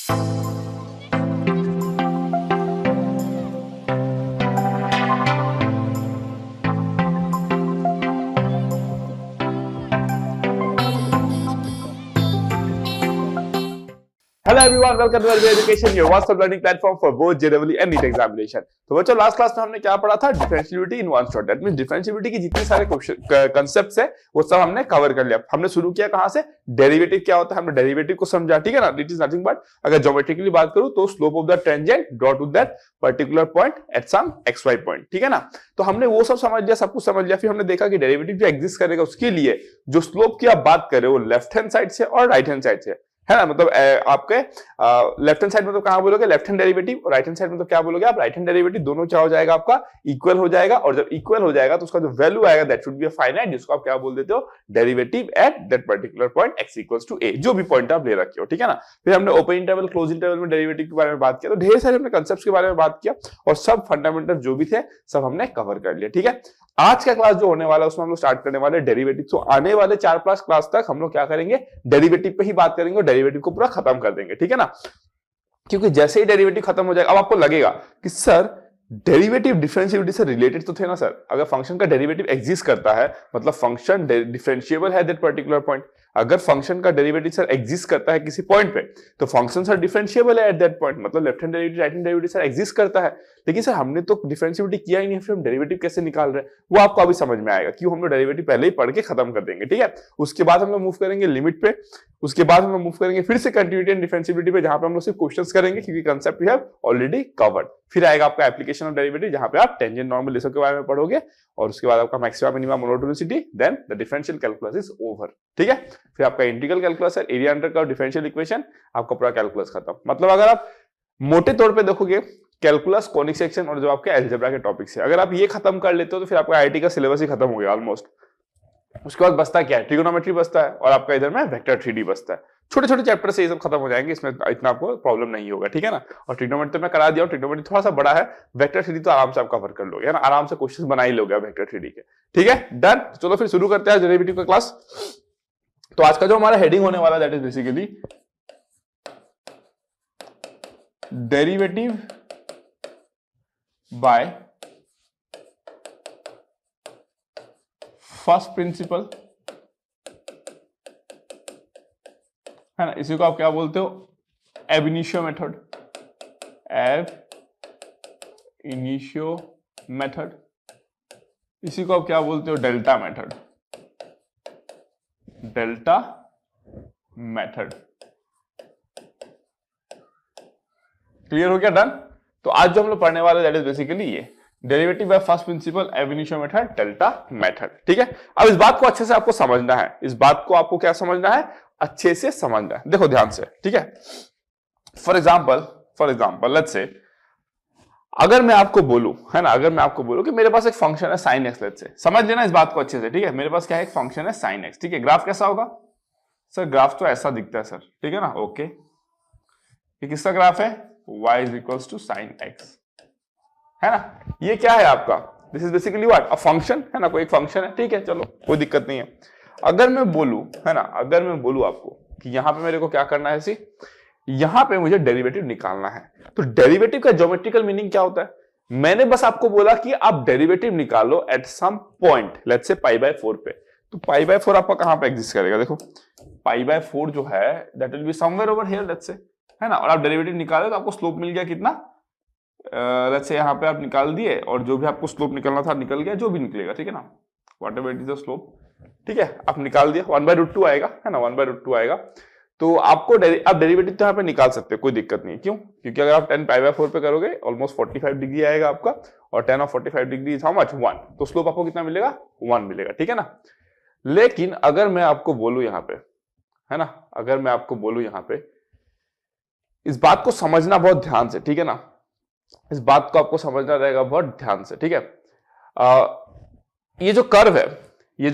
Hello everyone, welcome to Alvey Education, your one-stop learning platform for both JEE and NEET examination. तो बच्चों last class में हमने क्या पढ़ा था? Differentiability in one shot. That means differentiability की जितने सारे कांसेप्ट्स है वो सब हमने कवर कर लिया। हमने शुरू किया कहां से? डेरिवेटिव क्या होता है, हमने डेरिवेटिव को समझा, ठीक है ना। इट इज नथिंग बट, अगर ज्योमेट्रिकली बात करूं तो slope of the tangent draw to that particular point at some xy point, ठीक है ना। तो हमने वो सब समझ लिया, सब कुछ समझ लिया। फिर हमने देखा कि डेरिवेटिव जो एग्जिस्ट करेगा उसके लिए जो स्लोप की आप बात कर रहे हो वो लेफ्ट हैंड साइड से और राइट हैंड साइड से है ना। मतलब आपके लेफ्ट हैंड साइड में तो कहां बोलोगे? Left hand derivative. और राइट हैंड साइड में तो क्या बोलोगे आप? Right hand derivative. दोनों क्या हो जाएगा आपका? इक्वल हो जाएगा। और जब इक्वल हो जाएगा तो उसका जो वैल्यू आएगा that should be a finite, जिसको आप क्या बोल देते हो? Derivative at that particular point x equals to a, जो भी पॉइंट आप ले रखे हो, ठीक है ना। फिर हमने ओपन इंटरवल, क्लोज इंटरवल में डेरिवेटिव के बारे में बात किया। तो ढेर सारे हमने कांसेप्ट्स के बारे में बात किया और सब फंडामेंटल जो भी थे सब हमने कवर कर लिया, ठीक है। आज का क्लास जो होने वाला है उसमें हम लोग स्टार्ट करने वाले डेरिवेटिव। तो आने वाले 4-5 क्लास तक हम लोग क्या करेंगे? डेरिवेटिव पे ही बात करेंगे और डेरिवेटिव को पूरा खत्म कर देंगे, ठीक है ना। क्योंकि जैसे ही डेरिवेटिव खत्म हो जाएगा अब आपको लगेगा कि सर डेरिवेटिव डिफरेंशिएबिलिटी से रिलेटेड तो थे ना सर। अगर फंक्शन का डेरिवेटिव एग्जिस्ट करता है मतलब फंक्शन डिफरेंशिएबल है दैट पर्टिकुलर पॉइंट। अगर फंक्शन का डेरिवेटिव सर एग्जिस्ट करता है किसी पॉइंट पे तो फंक्शन सर डिफरेंशिएबल है एट दैट पॉइंट। मतलब left hand derivative right hand derivative sir exist करता है, लेकिन सर हमने तो डिफरेंशिएबिलिटी किया ही नहीं, फिर हम डेरिवेटिव कैसे निकाल रहे हैं वो आपको अभी समझ में आएगा। क्यों? हम लोग डेरिवेटिव पहले ही पढ़ के खत्म कर देंगे, ठीक है। उसके बाद हम लोग मूव करेंगे लिमिट पे, उसके बाद हम लोग मूव करेंगे फिर से कंटिन्यूटी एंड डिफरेंशिएबिलिटी पे, जहां पे हम लोग सिर्फ क्वेश्चंस करेंगे क्योंकि concept we have already covered. फिर आएगा आपका एप्लीकेशन ऑफ डेरिवेटिव, जहां पे आप टेंजेंट नॉर्मल ये सब के बारे में पढ़ोगे। और उसके बाद आपका maxima minima monotonicity, then the differential calculus is over, ठीक है। फिर आपका इंटीग्रल कैलकुलस है, area under curve, differential equation, आपका पूरा कैलकुलस खत्म। मतलब अगर आप मोटे तौर पे देखोगे कैलकुलस, कॉनिक सेक्शन और जो आपके अलजेब्रा के टॉपिक्स है, अगर आप ये खत्म कर लेते हो तो फिर आपका आईआईटी का सिलेबस ही खत्म हो गया ऑलमोस्ट। उसके बाद बचता क्या है? ट्रिगोनोमेट्री बचता है और आपका इधर में वेक्टर 3D बचता है। छोटे छोटे चैप्टर से ये सब खत्म हो जाएंगे, इसमें इतना आपको प्रॉब्लम नहीं होगा, ठीक है ना। और ट्रिगोनोमेट्री तो मैं करा दिया, ट्रिगोनोमेट्री थोड़ा सा बड़ा है, वेक्टर 3D तो आराम से आप कवर कर लोगे, है ना। आराम से क्वेश्चन बना ही लोगे वेक्टर 3D के, ठीक है। डन। चलो फिर शुरू करते हैं डेरिवेटिव का क्लास। तो आज का जो हमारा हेडिंग होने वाला that is basically derivative by first principle, है ना। इसी को आप क्या बोलते हो? एब इनिशियो मेथड, एब इनिशियो मेथड। इसी को आप क्या बोलते हो? Delta method, delta method. Clear हो गया? डन। तो आज जो हम लोग पढ़ने वाले दैट इज बेसिकली ये डेरिवेटिव बाय फर्स्ट प्रिंसिपल, एब इनिशियो मेथड, डेल्टा मेथड, ठीक है। अब इस बात को अच्छे से आपको समझना है, इस बात को आपको क्या समझना है? अच्छे से समझना है। देखो ध्यान से, ठीक है। फॉर एग्जाम्पल लेट्स से अगर मैं आपको बोलूं, है ना, अगर मैं आपको बोलूं कि मेरे पास एक फंक्शन है साइन एक्स, लेट्स से, समझ लेना इस बात को अच्छे से, ठीक है। मेरे पास क्या है? एक फंक्शन है साइन एक्स, ठीक है। ग्राफ कैसा होगा सर? ग्राफ तो ऐसा दिखता है सर, ठीक है ना। ओके, ये किसका ग्राफ है? y is equals to sine x, है ना। ये क्या है आपका? This is basically what? A function, है ना। कोई एक फंक्शन है, ठीक है, चलो कोई दिक्कत नहीं है। अगर मैं बोलूं, है ना, अगर मैं बोलूं आपको कि यहां पे मेरे को क्या करना है, सी यहां पे मुझे डेरिवेटिव निकालना है, तो डेरिवेटिव का ज्योमेट्रिकल मीनिंग क्या होता है? मैंने बस आपको बोला कि आप डेरिवेटिव निकालो eight some point, let's say π/4 पे। तो π/4 आपका कहां पे एग्जिस्ट करेगा? देखो π/4 जो है that will be somewhere over here, let's say, है ना। और आप डेरिवेटिव निकाले तो आपको स्लोप मिल गया कितना? लेट्स से यहाँ पे आप निकाल दिए और जो भी आपको स्लोप निकलना था निकल गया, जो भी निकलेगा, ठीक है ना। Whatever it is the slope, ठीक है, आप निकाल दिया। 1/√2 आएगा, है ना, 1/√2 आएगा। तो आपको आप डेरिवेटिव तो यहाँ पे निकाल सकते हो, कोई दिक्कत नहीं। क्यों? क्योंकि अगर आप 10 π/4 पे करोगे ऑलमोस्ट 45 डिग्री आएगा आपका, और 10 of 45 degree is how much? 1। तो स्लोप आपको कितना मिलेगा? 1 मिलेगा, ठीक है ना। लेकिन अगर मैं आपको बोलूं यहाँ पे, है ना, अगर मैं आपको बोलूं यहाँ पे, इस बात को समझना बहुत ध्यान से, ठीक है ना। इस बात को आपको समझना रहेगा बहुत ध्यान से, ठीक है। ये जो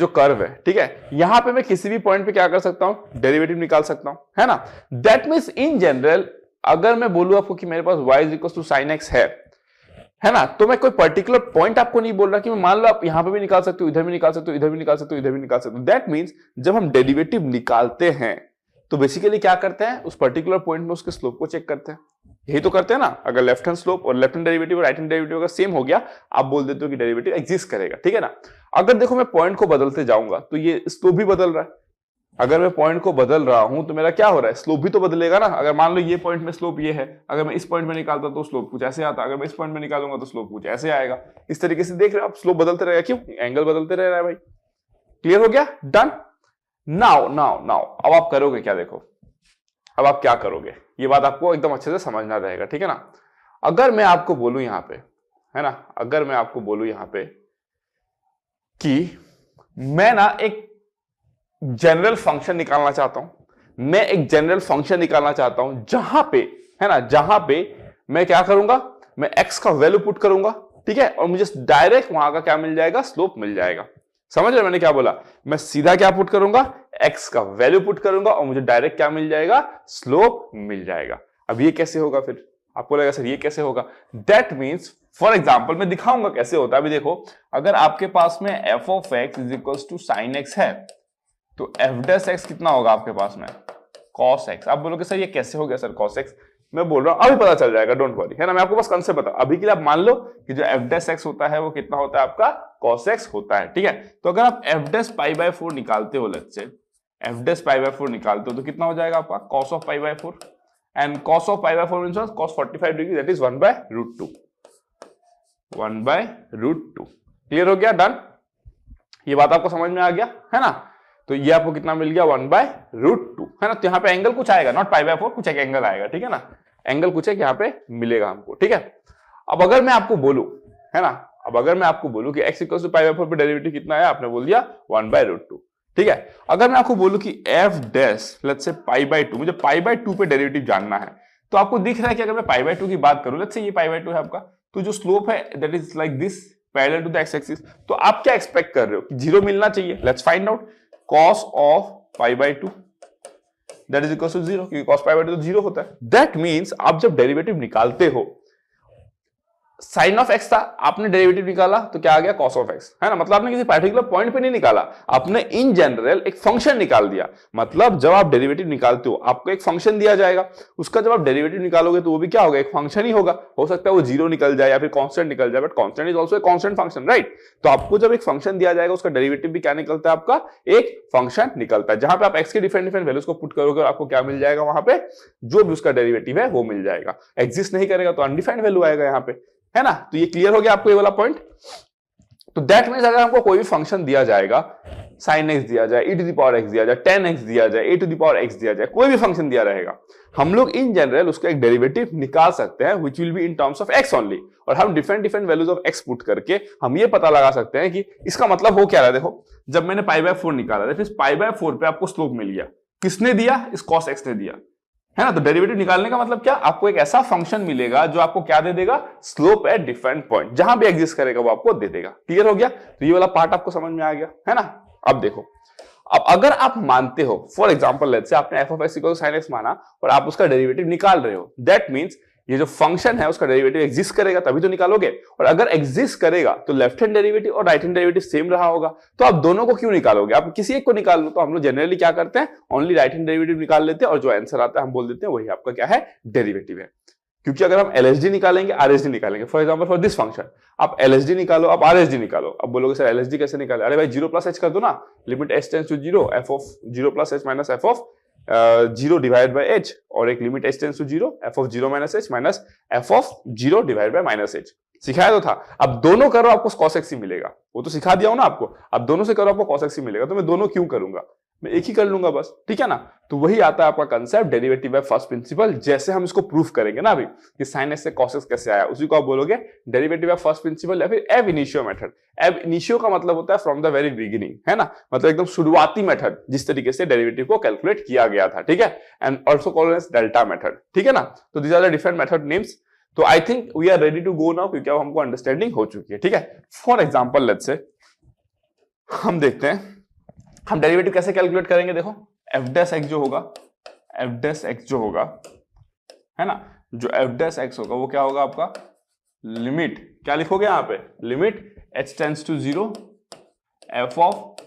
कर्व है, ठीक है, यहां पे मैं किसी भी पॉइंट पे क्या कर सकता हूं? डेरिवेटिव निकाल सकता हूं, है ना। दैट मींस इन जनरल अगर मैं बोलूं आपको कि मेरे पास y is equal to sine x है ना, तो मैं कोई पर्टिकुलर पॉइंट आपको नहीं बोल रहा कि मैं मान लो आप यहां पे भी निकाल सकते हो, इधर भी निकाल सकते हो, इधर भी निकाल सकते हो, इधर भी निकाल सकते हो। दैट मींस जब हम डेरिवेटिव निकालते हैं तो बेसिकली क्या करते हैं, उस पर्टिकुलर पॉइंट में उसके स्लोप को चेक करते हैं। यही तो करते हैं ना। अगर लेफ्ट हैंड स्लोप और लेफ्ट हैंड डेरिवेटिव और राइट हैंड डेरिवेटिव अगर सेम हो गया, आप बोल देते हो कि डेरिवेटिव एग्जिस्ट करेगा, ठीक है ना। अगर देखो मैं पॉइंट को बदलते जाऊंगा तो ये स्लोप भी बदल रहा है। अगर मैं पॉइंट को बदल रहा हूं तो मेरा क्या हो रहा है, स्लोप भी तो बदलेगा ना। अगर मान लो ये पॉइंट में स्लोप ये है, अगर मैं इस पॉइंट में निकालता तो स्लोप कुछ ऐसे आता, अगर मैं इस पॉइंट में निकालूंगा तो स्लोप कुछ ऐसे आएगा। इस तरीके से देख रहे हो आप, स्लोप बदलते रहेगा। क्यों? एंगल बदलते रह रहा है भाई। क्लियर हो गया? डन। नाउ नाउ नाउ अब आप करोगे क्या, देखो अब आप क्या करोगे, ये बात आपको एकदम अच्छे से समझना रहेगा, ठीक है ना। अगर मैं आपको बोलूं यहां पे, है ना, अगर मैं आपको बोलूं यहां पे कि मैं ना एक जनरल फंक्शन निकालना चाहता हूं, मैं एक जनरल फंक्शन निकालना चाहता हूं जहां पे, है ना, जहां पे मैं क्या करूंगा, मैं x का वैल्यू पुट करूंगा, ठीक है, और मुझे डायरेक्ट वहां का क्या मिल जाएगा, स्लोप मिल जाएगा। समझ रहे मैंने क्या बोला, मैं सीधा क्या पुट करूंगा, x का वैल्यू पुट करूंगा और मुझे डायरेक्ट क्या मिल जाएगा, स्लोप मिल जाएगा। अब ये कैसे होगा, फिर आपको लगेगा सर ये कैसे होगा, दैट मीन्स फॉर एग्जाम्पल मैं दिखाऊंगा कैसे होता है। अभी देखो, अगर आपके पास में f of x is equal to sine x है, तो f डैश x कितना होगा आपके पास में, cos x। आप बोलोगे सर ये कैसे हो गया सर cos x, मैं बोल रहा हूं अभी पता चल जाएगा, डोंट वरी, है ना। मैं आपको बस कंसेप्ट बता, अभी के लिए आप मान लो कि जो f डैश x होता है वो कितना होता है आपका, cos x होता है, ठीक है। तो अगर आप f डैश पाई बाय 4 निकालते हो, let's say f dash pi by 4 निकालते हो तो कितना हो जाएगा आपका, cos of pi by 4, and cos of pi by 4 means cos 45 degree, that is 1/√2, 1/√2। Clear हो गया? डन। ये बात आपको समझ में आ गया, है ना। तो ये आपको कितना मिल गया, 1/√2, है ना। तो यहाँ पे एंगल कुछ आएगा, नॉट पाई बाय 4, कुछ एक एंगल आएगा, ठीक है ना। एंगल कुछ एक यहाँ पे मिलेगा हमको, ठीक है। अब अगर मैं आपको बोलूं, है ना, अब अगर मैं आपको बोलूं कि x equal to pi by 4 पे डेरिवेटिव कितना है, आपने बोल दिया 1/√2, ठीक है। अगर मैं आपको बोलूं कि f dash let's say pi by 2, मुझे पाई बाय 2 पे डेरिवेटिव जानना है, तो आपको दिख रहा है कि अगर मैं पाई बाय 2 की बात करूं, लेट्स से ये पाई बाय 2 है आपका, तो जो स्लोप है that is like this parallel to the x axis. तो आप क्या एक्सपेक्ट कर रहे हो कि जीरो मिलना चाहिए। Let's find out cos of pi by 2 that is equal to 0, क्योंकि cos पाई बाय 2 तो 0 होता है। दैट मींस आप जब डेरिवेटिव निकालते हो, साइन ऑफ एक्स था, आपने डेरिवेटिव निकाला तो क्या आ गया, cos ऑफ एक्स, है ना। मतलब आपने किसी पर्टिकुलर पॉइंट पे नहीं निकाला, आपने इन जनरल एक फंक्शन निकाल दिया। मतलब जब आप डेरिवेटिव निकालते हो आपको एक फंक्शन दिया जाएगा, उसका जब आप डेरिवेटिव निकालोगे तो वो भी क्या होगा, एक फंक्शन ही होगा। हो सकता है वो जीरो निकल जाए या फिर कांस्टेंट निकल जाए, but constant is also a constant function, right. तो आपको जब एक फंक्शन दिया जाएगा उसका डेरिवेटिव भी क्या निकलता है, आपका एक फंक्शन निकलता है, जहां पे आप एक्स के डिफरेंट डिफरेंट वैल्यूज को पुट करोगे, आपको क्या मिल जाएगा, वहां पे जो भी उसका डेरिवेटिव है वो मिल जाएगा। एग्जिस्ट नहीं करेगा तो अनडिफाइंड वैल्यू आएगा यहाँ पे, है ना। तो ये क्लियर हो गया आपको ये वाला पॉइंट। तो दैट मींस अगर हमको कोई भी फंक्शन दिया जाएगा, sin x दिया जाए, e to the power x दिया जाए, tan x दिया जाए, a to the power x दिया जाए, कोई भी फंक्शन दिया रहेगा, हम लोग इन जनरल उसका एक डेरिवेटिव निकाल सकते हैं which will be in terms of x only. और हम different different values of x put करके हम ये पता लगा सकते हैं कि इसका मतलब हो क्या रहा है। देखो, जब मैंने पाई बाय 4 निकाला था, फिर पाई बाय 4 पे आपको स्लोप मिल गया, किसने दिया, इस cos x ने दिया, है ना। तो डेरिवेटिव निकालने का मतलब क्या, आपको एक ऐसा फंक्शन मिलेगा जो आपको क्या दे देगा, स्लोप एट डिफरेंट पॉइंट, जहां भी एग्जिस्ट करेगा वो आपको दे देगा। क्लियर हो गया? तो ये वाला पार्ट आपको समझ में आ गया, है ना। अब देखो, अब अगर आप मानते हो, फॉर एग्जांपल लेट्स से आपने f of x equal to sin x माना और आप उसका डेरिवेटिव निकाल रहे हो, दैट मींस ये जो फंक्शन है उसका डेरिवेटिव एग्जिस्ट करेगा तभी तो निकालोगे। और अगर एग्जिस्ट करेगा तो लेफ्ट हैंड डेरिवेटिव और राइट हैंड डेरिवेटिव सेम रहा होगा, तो आप दोनों को क्यों निकालोगे, आप किसी एक को निकाल लो। तो हम लोग जनरली क्या करते हैं, ओनली राइट हैंड डेरिवेटिव निकाल लेते हैं और जो आंसर आता है हम बोल देते हैं वही आपका क्या है, डेरिवेटिव है। क्योंकि अगर हम LHD निकालेंगे, RHD निकालेंगे, for example for this function आप LHD निकालो, आप RHD निकालो। अब बोलोगे सर LHD कैसे निकाले, अरे भाई 0 प्लस h कर दो ना, limit h tends to 0, f of 0 plus h minus f of 0 divide by h, और एक limit h tends to 0, f of 0 minus h minus f of 0 divide by minus h। सिखाया तो था। अब दोनों करो आपको cos x ही मिलेगा, वो तो सिखा दिया हूं ना आपको। अब दोनों से करो आपको cos x ही मिलेगा, तो मैं दोनों क्यों करूंगा, मैं एक ही कर लूंगा बस, ठीक है ना। तो वही आता है आपका concept derivative by first principle. जैसे हम इसको प्रूफ करेंगे ना अभी कि sin x से cos x कैसे आया, उसी को आप बोलोगे डेरिवेटिव बाय फर्स्ट प्रिंसिपल या फिर एब इनिशियो मेथड। एब इनिशियो का मतलब होता है फ्रॉम द वेरी बिगिनिंग, है ना, मतलब एकदम शुरुआती मेथड जिस तरीके से डेरिवेटिव को कैलकुलेट किया गया था, ठीक है। And also called as delta method, ठीक है ना। तो these are the different method names. तो I think we are ready to go now, क्योंकि अब हमको अंडरस्टैंडिंग हो चुकी है, ठीक है। फॉर एग्जाम्पल लेट्स से हम देखते हैं हम डेरिवेटिव कैसे कैलकुलेट करेंगे। देखो f डैश x जो होगा, f डैश x जो होगा, है ना, जो f डैश x होगा वो क्या होगा आपका, लिमिट क्या लिखोगे यहाँ पे, limit h tends to 0 f of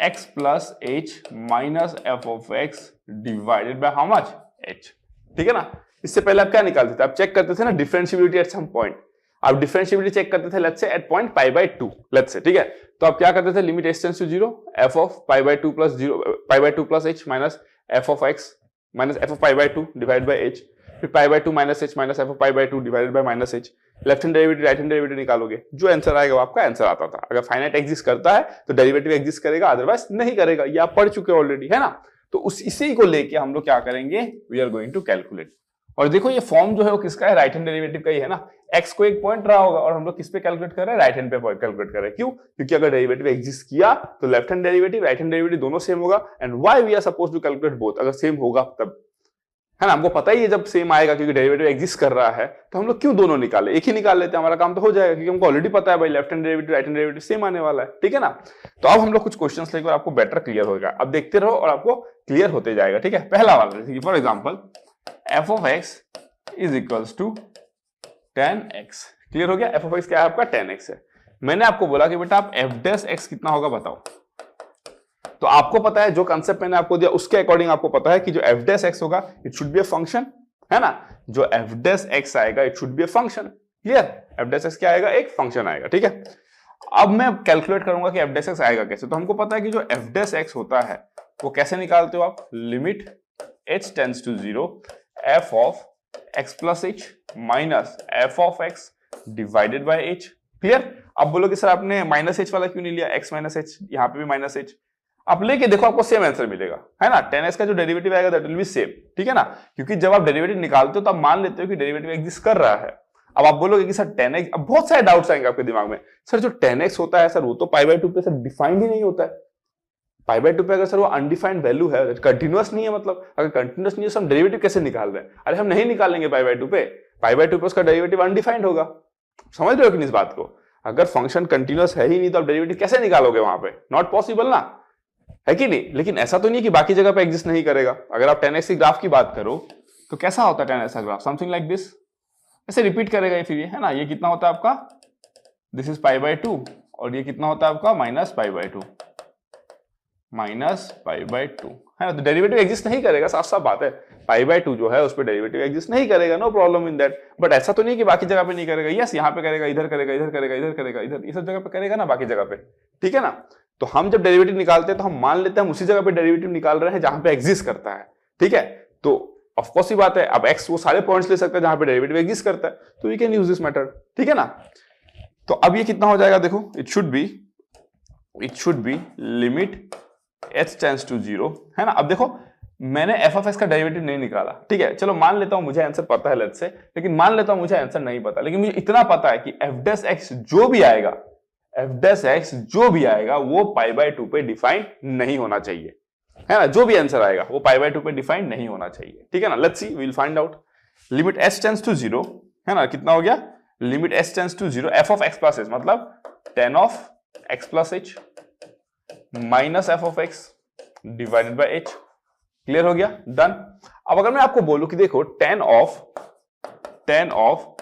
x plus H minus F of x divided by how much h. ठीक है ना, इससे पहले आप क्या निकालते थे, आप चेक करते थे ना डिफरेंशिएबिलिटी एट सम पॉइंट, आप डिफरेंशिएबिलिटी चेक करते थे let's say at point pi by 2 let's say, ठीक है। तो आप क्या करते थे, limit H tends to 0 F of pi by 2 plus 0 pi by 2 plus H minus F of x minus F of pi by 2 divide by H, फिर pi by 2 minus H minus F of pi by 2 divided by minus H. Left hand derivative right hand derivative निकालोगे, जो answer आएगा वो आपका answer आता था। अगर finite exist करता है तो डेरिवेटिव एग्जिस्ट करेगा, अदरवाइज नहीं करेगा। ये आप पढ़ चुके ऑलरेडी, है ना। तो उस इसी को लेके हम लोग क्या करेंगे, we are going to calculate. और देखो ये फॉर्म जो है वो किसका है, राइट हैंड डेरिवेटिव का ही है ना। एक्स को एक पॉइंट रहा होगा और हम लोग किस पे कैलकुलेट कर रहे हैं, राइट हैंड पे कैलकुलेट कर रहे हैं। क्यों, क्योंकि अगर डेरिवेटिव एग्जिस्ट किया तो left hand derivative right hand derivative दोनों सेम होगा, and why we are suppose to calculate both, अगर सेम होगा तब, है ना। हमको पता ही है जब सेम आएगा क्योंकि डेरिवेटिव एग्जिस्ट कर रहा है, तो हम लोग क्यों दोनों निकाले, एक ही निकाल लेते हैं, हमारा काम तो हो जाएगा, क्योंकि हमको ऑलरेडी पता है भाई left hand derivative right hand derivative same आने वाला है। ठीक है ना। तो अब हम लोग कुछ क्वेश्चंस लेकर आपको बेटर क्लियर होगा, अब देखते रहो और आपको क्लियर होते जाएगा। ठीक है, पहला वाला for example f of x is equals to 10x। Clear हो गया, एफ ऑफ एक्स क्या है आपका 10x है। मैंने आपको बोला कि बेटा आप एफ डैश एक्स कितना होगा बताओ, तो आपको पता है जो कंसेप्ट मैंने आपको दिया उसके अकॉर्डिंग आपको पता है कि जो एफ डैश एक्स होगा it should be a function, है ना। जो एफ डैश एक्स आएगा it should be a function. Clear, F dash x क्या आएगा, एक फंक्शन आएगा। ठीक है, अब मैं कैलकुलेट करूंगा कि एफ डैश एक्स आएगा कैसे। तो हमको पता है कि जो एफ डैश एक्स होता है वो कैसे निकालते हो आप, limit h tends to 0 F of x plus H minus F of x divided by h. Clear, अब बोलोगे सर आपने माइनस एच वाला क्यों नहीं लिया, x माइनस एच, यहाँ पे भी माइनस एच। आप लेके देखो आपको सेम आंसर मिलेगा, है ना। 10x का जो डेरिवेटिव आएगा दैट विल बी सेम। ठीक है ना, क्योंकि जब आप डेरिवेटिव निकालते हो तो आप मान लेते हो कि डेरिवेटिव एग्जिस्ट कर रहा है। अब आप बोलोगे कि सर 10x, अब बहुत सारे डाउट्स आएंगे आपके दिमाग में, सर जो 10x होता है सर वो तो पाई बाय 2 पे सर डिफाइंड ही नहीं होता है। पाई बाय 2 पे अगर सर वो अनडिफाइंड वैल्यू है, कंटिन्यूअस नहीं है, मतलब अगर कंटिन्यूअस नहीं है तो हम डेरिवेटिव कैसे निकाल रहे हैं। अरे हम नहीं निकालेंगे पाई बाय 2 पे, पाई बाय 2 पे उसका डेरिवेटिव अनडिफाइंड होगा। समझ रहे हो कि नहीं इस बात को, अगर फंक्शन कंटिन्यूअस है ही नहीं तो आप डेरिवेटिव कैसे निकालोगे वहां पे, नॉट पॉसिबल ना, है कि नहीं। लेकिन ऐसा तो नहीं है कि बाकी जगह पे एग्जिस्ट नहीं करेगा। अगर आप 10x की ग्राफ की बात करो तो कैसा होता है 10x का ग्राफ, समथिंग लाइक दिस, ऐसे रिपीट करेगा ये, फिर ये, है ना। ये कितना होता है आपका, दिस इज पाई बाय 2, और ये कितना होता है आपका minus pi by 2, minus pi by 2, है ना। तो डेरिवेटिव एग्जिस्ट नहीं करेगा, साफ साफ बात है। पाई बाय 2 जो है उस पर डेरिवेटिव एग्जिस्ट नहीं करेगा, no problem in that. But ऐसा तो नहीं कि बाकी जगह पे नहीं करेगा, यस यहाँ पे करेगा, इधर करेगा, इधर करेगा, इधर करेगा, इधर, ये सब जगह पे करेगा ना, बाकी जगह पे। ठीक है ना। तो हम जब डेरिवेटिव निकालते हैं तो हम मान लेते हैं हम उसी जगह पे डेरिवेटिव निकाल रहे हैं जहां पे एग्जिस्ट करता है। ठीक है, तो ऑफकोर्स ही बात है, अब एक्स वो सारे पॉइंट्स ले सकता है जहां पे डेरिवेटिव एग्जिस्ट करता है, तो we can use this method. ठीक है ना। तो अब ये कितना हो जाएगा, देखो it should be limit h tends to 0, है ना। अब देखो मैंने एफ ऑफ एक्स का डेरिवेटिव नहीं निकाला, ठीक है, चलो मान लेता हूं मुझे आंसर पता है लेट्स से, लेकिन मान लेता हूं मुझे आंसर नहीं पता, लेकिन मुझे इतना पता है कि एफ डैश एक्स जो भी आएगा, एफ डैश एक्स जो भी आएगा वो पाई बाय 2 पे डिफाइंड नहीं होना चाहिए, है ना। जो भी आंसर आएगा वो पाई बाय 2 पे डिफाइंड नहीं होना चाहिए। ठीक है ना, let's see, we will find out. Limit h tends to 0, है ना, कितना हो गया, limit h tends to 0 F of x plus H, मतलब 10 of x plus H minus F of x divided by h. Clear हो गया, done. अब अगर मैं आपको बोलूं कि देखो 10 ऑफ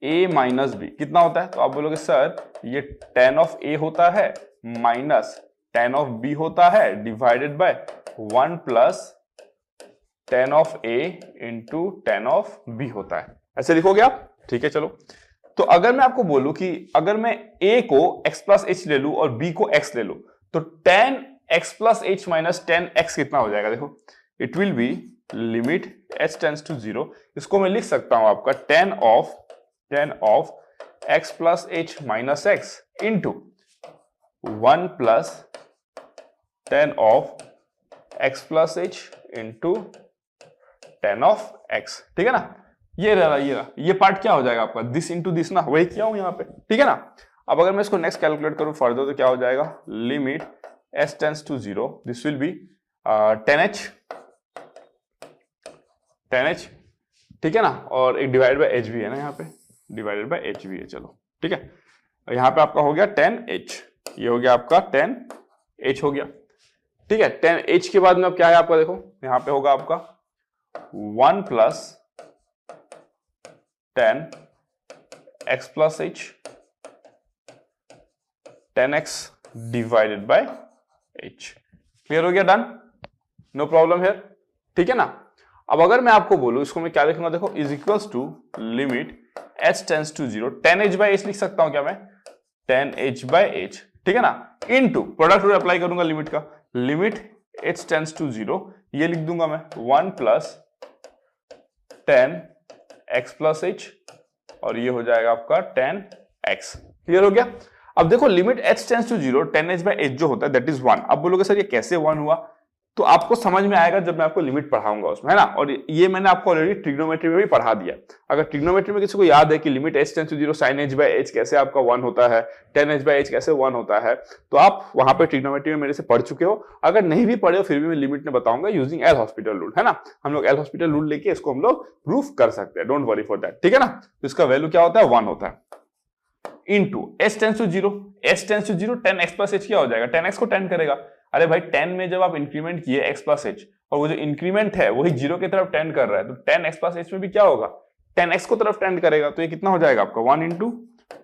a माइनस बी कितना होता है, तो आप बोलोगे सर ये 10 ऑफ a होता है माइनस 10 ऑफ b होता है divided bye 1 plus 10 of a into 10 of b होता है, ऐसे लिखोगे आप। ठीक है, चलो। तो अगर मैं आपको बोलूं कि अगर मैं a को x प्लस एच ले लूं और b को x ले लूं, तो 10x plus H minus 10x कितना हो जाएगा, देखो it will be limit h tends to 0, इसको मैं लिख सकता हूं आपका 10 of x plus H minus x into 1 plus 10 of x plus h into 10 of x। ठीक है ना, ये पार्ट क्या हो जाएगा आपका, दिस इंटू दिस ना, वही किया हूं यहां पे। ठीक है ना। अब अगर मैं इसको नेक्स्ट कैलकुलेट करूं फर्दर तो क्या हो जाएगा, limit h tends to 0, this will be 10h, ठीक है ना, और एक डिवाइड बाय h भी है ना, यहाँ पे डिवाइडेड बाय h भी है, चलो ठीक है। यहाँ पे आपका हो गया 10h, ये हो गया आपका 10h हो गया। ठीक है, 10h के बाद में अब क्या है आपका, देखो यहाँ पे होगा आपका 1 plus 10x plus H 10x divided by h। Clear हो गया? डन, नो प्रॉब्लम हियर, ठीक है ना। अब अगर मैं आपको बोलूं, इसको मैं क्या लिखूंगा, देखो is equals to limit h tends to 0, 10h by h लिख सकता हूं क्या मैं, 10h बाई h, ठीक है ना, इनटू प्रोडक्ट रूल अप्लाई करूंगा लिमिट का, लिमिट h टेंस टू 0, ये लिख दूंगा मैं 1 प्लस 10x प्लस h, और ये हो जाएगा आपका 10x। क्लियर हो गया? अब देखो limit h tends to 0, 10h by h जो होता है दैट इज 1। अब बोलोगे सर ये कैसे 1 हुआ, तो आपको समझ में आएगा जब मैं आपको लिमिट पढ़ाऊंगा उसमें, है ना। और ये मैंने आपको ऑलरेडी ट्रिग्नोमेट्री में भी पढ़ा दिया। अगर ट्रिग्नोमेट्री में किसी को याद है कि limit h tends to 0 sin h by h कैसे आपका 1 होता है, 10h बाई h कैसे 1 होता है, तो आप वहां पे ट्रिग्नोमेट्री में मेरे से पढ़ चुके हो। अगर नहीं भी पढ़े हो फिर भी मैं लिमिट में बताऊंगा यूजिंग एल हॉस्पिटल रूल, है ना। हम लोग एल हॉस्पिटल रूल लेके इसको हम लोग प्रूफ कर सकते हैं, डोंट वरी फॉर दैट, ठीक है ना। तो इसका वैल्यू क्या होता है, 1 होता है into h tends to 0, h tends to 0 10x plus h क्या हो जाएगा, 10x को 10 करेगा। अरे भाई 10 में जब आप इंक्रीमेंट किए x प्लस h, और वो जो इंक्रीमेंट है वही 0 की तरफ टेंड कर रहा है, तो 10x प्लस h में भी क्या होगा, 10x को तरफ टेंड करेगा, तो ये कितना हो जाएगा आपका 1 इंटू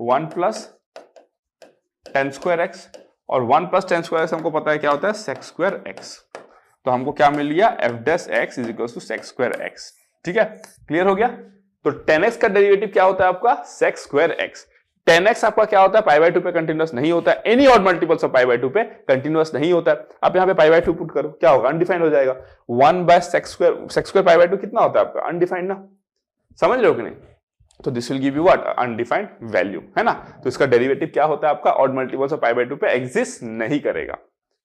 1 प्लस 10 स्क्वायर x, और 1 प्लस 10 स्क्वायर x हमको पता है क्या होता है, सेक स्क्वायर x। तो हमको क्या मिल गया, f dash x is equal to sec square x, ठीक है। क्लियर हो गया? तो 10x का डेरिवेटिव क्या होता है आपका, सेक स्क्वायर x। 10x आपका क्या होता है, पाई बाय 2 पे कंटिन्यूअस नहीं होता है, any odd multiples of pi by 2 पे कंटिन्यूअस नहीं होता है। आप यहाँ पे पाई बाय 2 पुट करो, क्या होगा, अनडिफाइंड हो जाएगा। 1 by sec square pi by 2 कितना होता है आपका, अनडिफाइंड ना, समझ रहे हो कि नहीं। तो this will give you what, undefined value, है ना। तो इसका डेरिवेटिव क्या होता है आपका, odd multiples of pi by 2 पे एग्जिस्ट नहीं करेगा।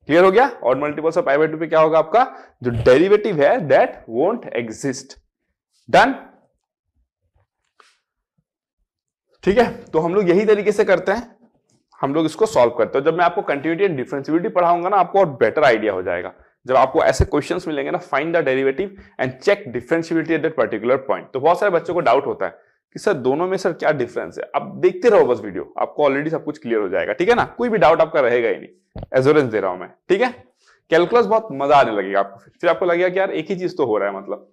क्लियर हो गया? Odd multiples of pi by 2 पे क्या होगा आपका, जो डेरिवेटिव है दैट वोंट एग्जिस्ट। डन, ठीक है। तो हम लोग यही तरीके से करते हैं, हम लोग इसको सॉल्व करते हैं। जब मैं आपको कंटिन्यूटी एंड डिफरेंशिएबिलिटी पढ़ाऊंगा ना, आपको और बेटर आइडिया हो जाएगा। जब आपको ऐसे क्वेश्चंस मिलेंगे ना, find the derivative and check differentiability at that particular point, तो बहुत सारे बच्चों को डाउट होता है कि सर दोनों में सर क्या डिफरेंस है। अब देखते रहो बस वीडियो, आपको ऑलरेडी सब कुछ क्लियर हो जाएगा, ठीक है ना। कोई भी डाउट आपका रहेगा ही नहीं, एश्योरेंस दे रहा हूं मैं, ठीक है। कैलकुलस बहुत मजा आने लगेगा आपको, फिर आपको लगेगा कि यार एक ही चीज तो हो रहा है, मतलब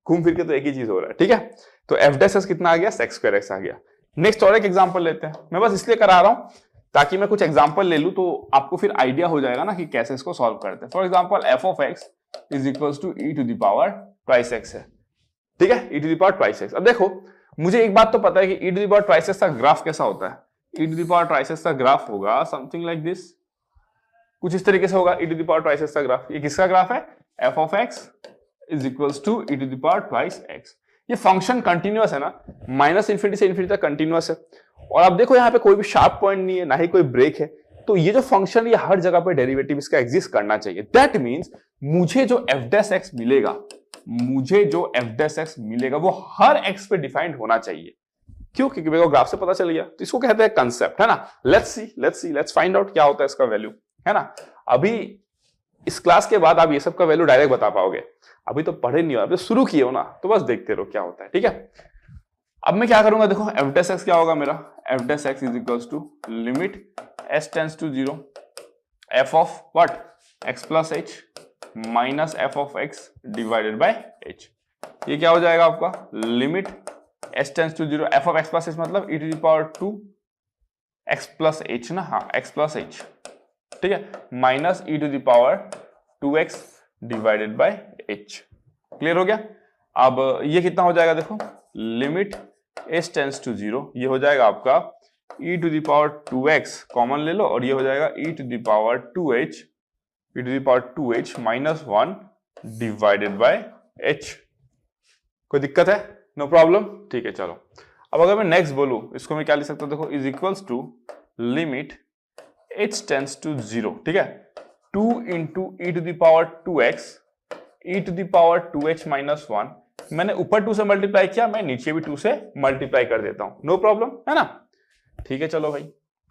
घूम फिर के तो एक ही चीज हो रहा है, ठीक है। तो एफ डैश एस कितना आ गया, सेक स्क्वायर एक्स आ गया। नेक्स्ट और एक एग्जांपल लेते हैं, मैं बस इसलिए करा रहा हूं ताकि मैं कुछ एग्जांपल ले लूं तो आपको फिर आइडिया हो जाएगा ना कि कैसे इसको सॉल्व करते हैं। For example F of x is equals to E to the power twice X है, ठीक है, E to the power twice X. अब देखो मुझे एक बात तो पता है कि E to the power twice X का ग्राफ कैसा होता है। E to the power twice X का ग्राफ होगा समथिंग लाइक दिस, कुछ इस तरीके से होगा E to the power twice X का ग्राफ। ये किसका ग्राफ है, f of x is equals to E to the power twice x. ये फंक्शन कंटिन्यूअस है ना, माइनस इंफिनिटी से इंफिनिटी तक कंटिन्यूअस है। और अब देखो यहाँ पे कोई भी शार्प पॉइंट नहीं है, ना ही कोई ब्रेक है, तो ये जो फंक्शन ये हर जगह पे डेरिवेटिव इसका एग्जिस्ट करना चाहिए। दैट मींस मुझे जो एफ डैश एक्स मिलेगा, मुझे जो एफ डैश एक्स मिलेगा वो हर एक्स पे डिफाइंड होना चाहिए। क्यों? क्योंकि मेरे को ग्राफ से पता चल गया। तो इसको कहते हैं कंसेप्ट, है ना। लेट्स फाइंड आउट क्या होता है इसका वैल्यू, है ना। अभी इस क्लास के बाद आप ये सब का वैल्यू डायरेक्ट बता पाओगे, अभी तो पढ़े नहीं हो, अभी तो शुरू किए हो ना, तो बस देखते रहो क्या होता है, ठीक है। अब मैं क्या करूंगा, देखो एफ डैश एक्स क्या होगा मेरा, F dash x is equals to limit S tends to 0 F of what X plus H minus F of x divided by H. ये क्या हो जाएगा आपका, limit S tends to 0 F of x plus H मतलब E to the power 2 X plus H ना, हाँ X plus H, ठीक है, minus E to the power 2x divided by h। Clear हो गया? अब ये कितना हो जाएगा, देखो लिमिट s टेंस टू 0, ये हो जाएगा आपका e to the power 2x common ले लो, और ये हो जाएगा e to the power 2h, e to the power 2h minus 1 divided by h। कोई दिक्कत है? नो प्रॉब्लम, ठीक है। चलो अब अगर मैं नेक्स्ट बोलूं, इसको मैं क्या लिख सकता हूं, देखो is equals to limit h tends to 0, ठीक है, 2 into e to the power 2x e to the power 2h minus 1। मैंने ऊपर 2 से मल्टीप्लाई किया, मैं नीचे भी 2 से मल्टीप्लाई कर देता हूं, नो प्रॉब्लम, है ना। ठीक है, चलो भाई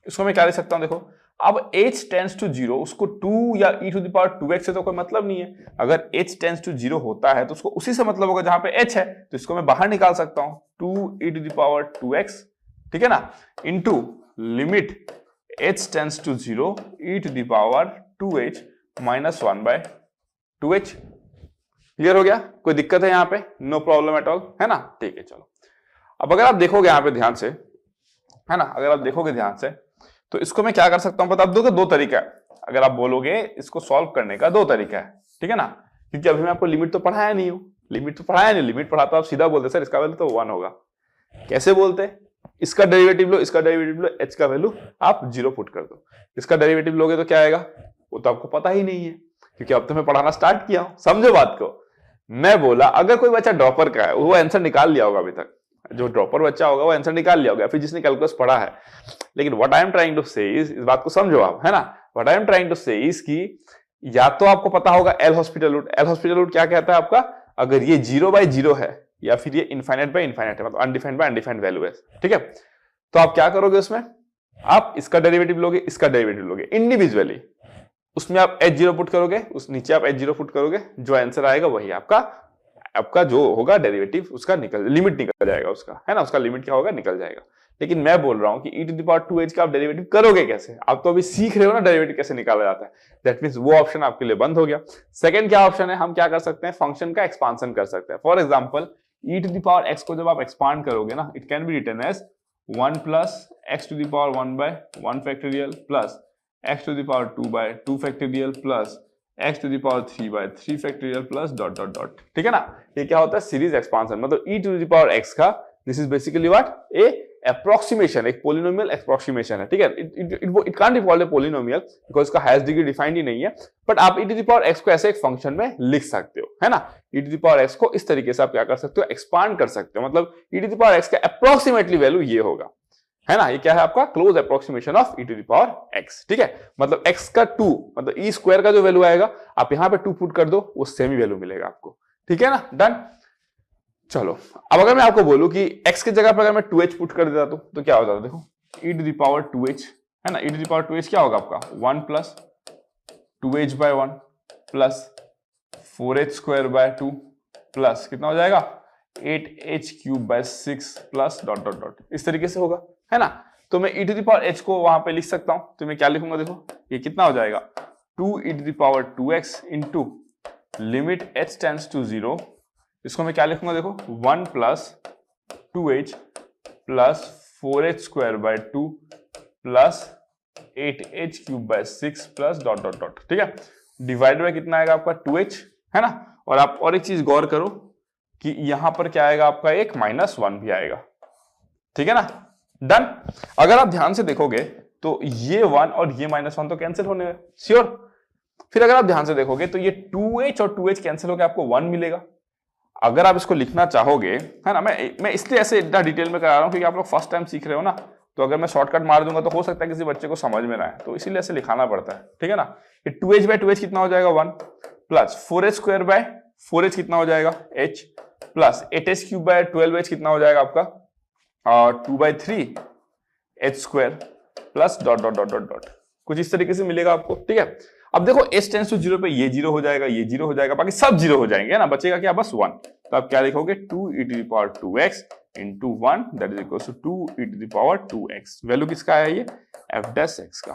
इसको मैं क्या लिख सकता हूं, देखो अब h टेंस टू 0, उसको 2 या e to the power 2x से तो कोई मतलब नहीं है। अगर h टेंस टू 0 होता है तो उसको उसी से मतलब होगा जहां पे h है, तो इसको मैं बाहर निकाल सकता हूं 2 e to the power 2x, ठीक है ना, into limit h tends to 0 e to the power 2h minus 1 by 2h। Clear हो गया? कोई दिक्कत है यहाँ पे? नो प्रॉब्लम एट ऑल, है ना। ठीक है, चलो अब अगर आप देखोगे यहाँ पे ध्यान से, है ना, अगर आप देखोगे ध्यान से तो इसको मैं क्या कर सकता हूं बता दूं कि दो तरीका है। अगर आप बोलोगे इसको सॉल्व करने का दो तरीका है, ठीक है ना, क्योंकि अभी मैं आपको लिमिट तो पढ़ाया नहीं हूं, लिमिट पढ़ाता आप सीधा बोलते सर इसका वैल्यू तो 1 होगा। कैसे बोलते हैं, इसका डेरिवेटिव लो, इसका डेरिवेटिव लो, h का वैल्यू आप 0 पुट कर दो। इसका डेरिवेटिव लोगे तो क्या आएगा, वो तो आपको पता ही नहीं है, क्योंकि अब तो मैं पढ़ाना स्टार्ट किया हूं। समझो बात को, मैं बोला अगर कोई बच्चा ड्रॉपर का है वो आंसर निकाल लिया होगा, अभी तक जो ड्रॉपर बच्चा होगा वो आंसर निकाल लिया होगा, फिर जिसने कैलकुलस पढ़ा है। लेकिन what I am trying to say is, इस बात को समझो आप, है ना, what I am trying to say is कि या तो आपको पता होगा L Hospital rule. L Hospital rule क्या कहता है आपका, अगर ये 0/0 है या फिर ये इनफाइनाइट बाय इनफाइनाइट है, मतलब अनडिफाइंड बाय अनडिफाइंड वैल्यू है, ठीक है, तो आप क्या करोगे उसमें, आप इसका डेरिवेटिव लोगे, इसका डेरिवेटिव लोगे इंडिविजुअली, उसमें आप h0 पुट करोगे, उस नीचे आप h0 पुट करोगे, जो आंसर आएगा वही आपका जो होगा डेरिवेटिव उसका लिमिट निकल जाएगा उसका, है ना, उसका लिमिट क्या होगा, निकल जाएगा। लेकिन मैं बोल रहा हूं कि e⁻²h का आप डेरिवेटिव करोगे कैसे, आप तो अभी सीख रहे हो ना डेरिवेटिव कैसे निकाला जाता है। दैट मींस वो ऑप्शन आपके लिए बंद हो गया। सेकंड क्या ऑप्शन है, हम क्या कर सकते हैं, फंक्शन का एक्सपांशन कर सकते हैं। फॉर एग्जांपल e⁻x को जब आप एक्सपांड करोगे ना, it can be written as 1 + x⁻1/1 factorial plus x⁻2/2 factorial plus x⁻3/3 factorial plus dot dot dot, ठीक है ना। ये क्या होता है, सीरीज एक्सपांशन, मतलब e⁻x का this is basically what, A approximation, एक पोलिनोमियल अप्रोक्सीमेशन है, ठीक है। It can't be called a polynomial because इसका हाईएस्ट डिग्री डिफाइंड ही नहीं है, बट आप e⁻x को ऐसे एक फंक्शन में लिख सकते हो, है ना। e⁻x को इस तरीके से आप क्या कर सकते हो, एक्सपांड कर सकते हो, मतलब e⁻x का अप्रोक्सीमेटली वैल्यू ये होगा, है ना। ये क्या है आपका क्लोज अप्रोक्सीमेशन ऑफ e⁻x, ठीक है। मतलब x का 2, मतलब e स्क्वायर का जो वैल्यू आएगा आप यहां पे 2 पुट कर दो, वो सेम ही वैल्यू मिलेगा आपको, ठीक है ना, डन। चलो अब अगर मैं आपको बोलूं कि x की जगह पर अगर मैं 2h पुट कर देता तो क्या हो जाता, देखो e⁻2h, है ना, e⁻2h क्या होगा आपका 1 + 2h/1 प्लस 4h²/2 प्लस कितना हो जाएगा 8h³/6 plus dot dot dot, इस तरीके से होगा, है ना। तो मैं e⁻h को वहां पे लिख सकता हूं, तो मैं क्या लिखूंगा, देखो ये कितना हो जाएगा 2e⁻2x into limit h tends to 0, इसको मैं क्या लिखूंगा, देखो 1 + 2h plus 4h²/2 plus 8h³/6 plus dot dot dot, ठीक है। डिवाइड बाय कितना आएगा आपका 2h, है ना। और आप और एक चीज गौर करो कि यहां पर क्या आएगा आपका एक -1 भी आएगा, ठीक है ना, डन। अगर आप ध्यान से देखोगे तो ये 1 और ये -1 तो कैंसिल होने हैं, श्योर। फिर अगर आप ध्यान से देखोगे तो ये 2h और 2h कैंसिल होकर आपको 1 मिलेगा। अगर आप इसको लिखना चाहोगे, है ना, मैं इसलिए ऐसे इतना डिटेल में करा रहा हूं क्योंकि आप लोग फर्स्ट टाइम सीख रहे हो ना, तो अगर मैं शॉर्टकट मार दूंगा तो हो सकता है किसी बच्चे को समझ में ना आए, तो इसीलिए ऐसे लिखाना पड़ता है, ठीक है ना। ये 2h/2h कितना हो जाएगा 1 प्लस 4h²/4h कितना हो जाएगा h प्लस 8h³/12h कितना हो जाएगा आपका 2/3h² plus dot dot dot dot dot, कुछ इस तरीके से मिलेगा आपको, ठीक है। अब देखो h टेंड्स टू 0 पे ये 0 हो जाएगा, ये 0 हो जाएगा, बाकी सब 0 हो जाएंगे, है ना, बचेगा क्या बस 1। तो आप क्या लिखोगे 2e⁻2x into 1 that is equal to 2e⁻2x, value किसका आया ये f'(x) का,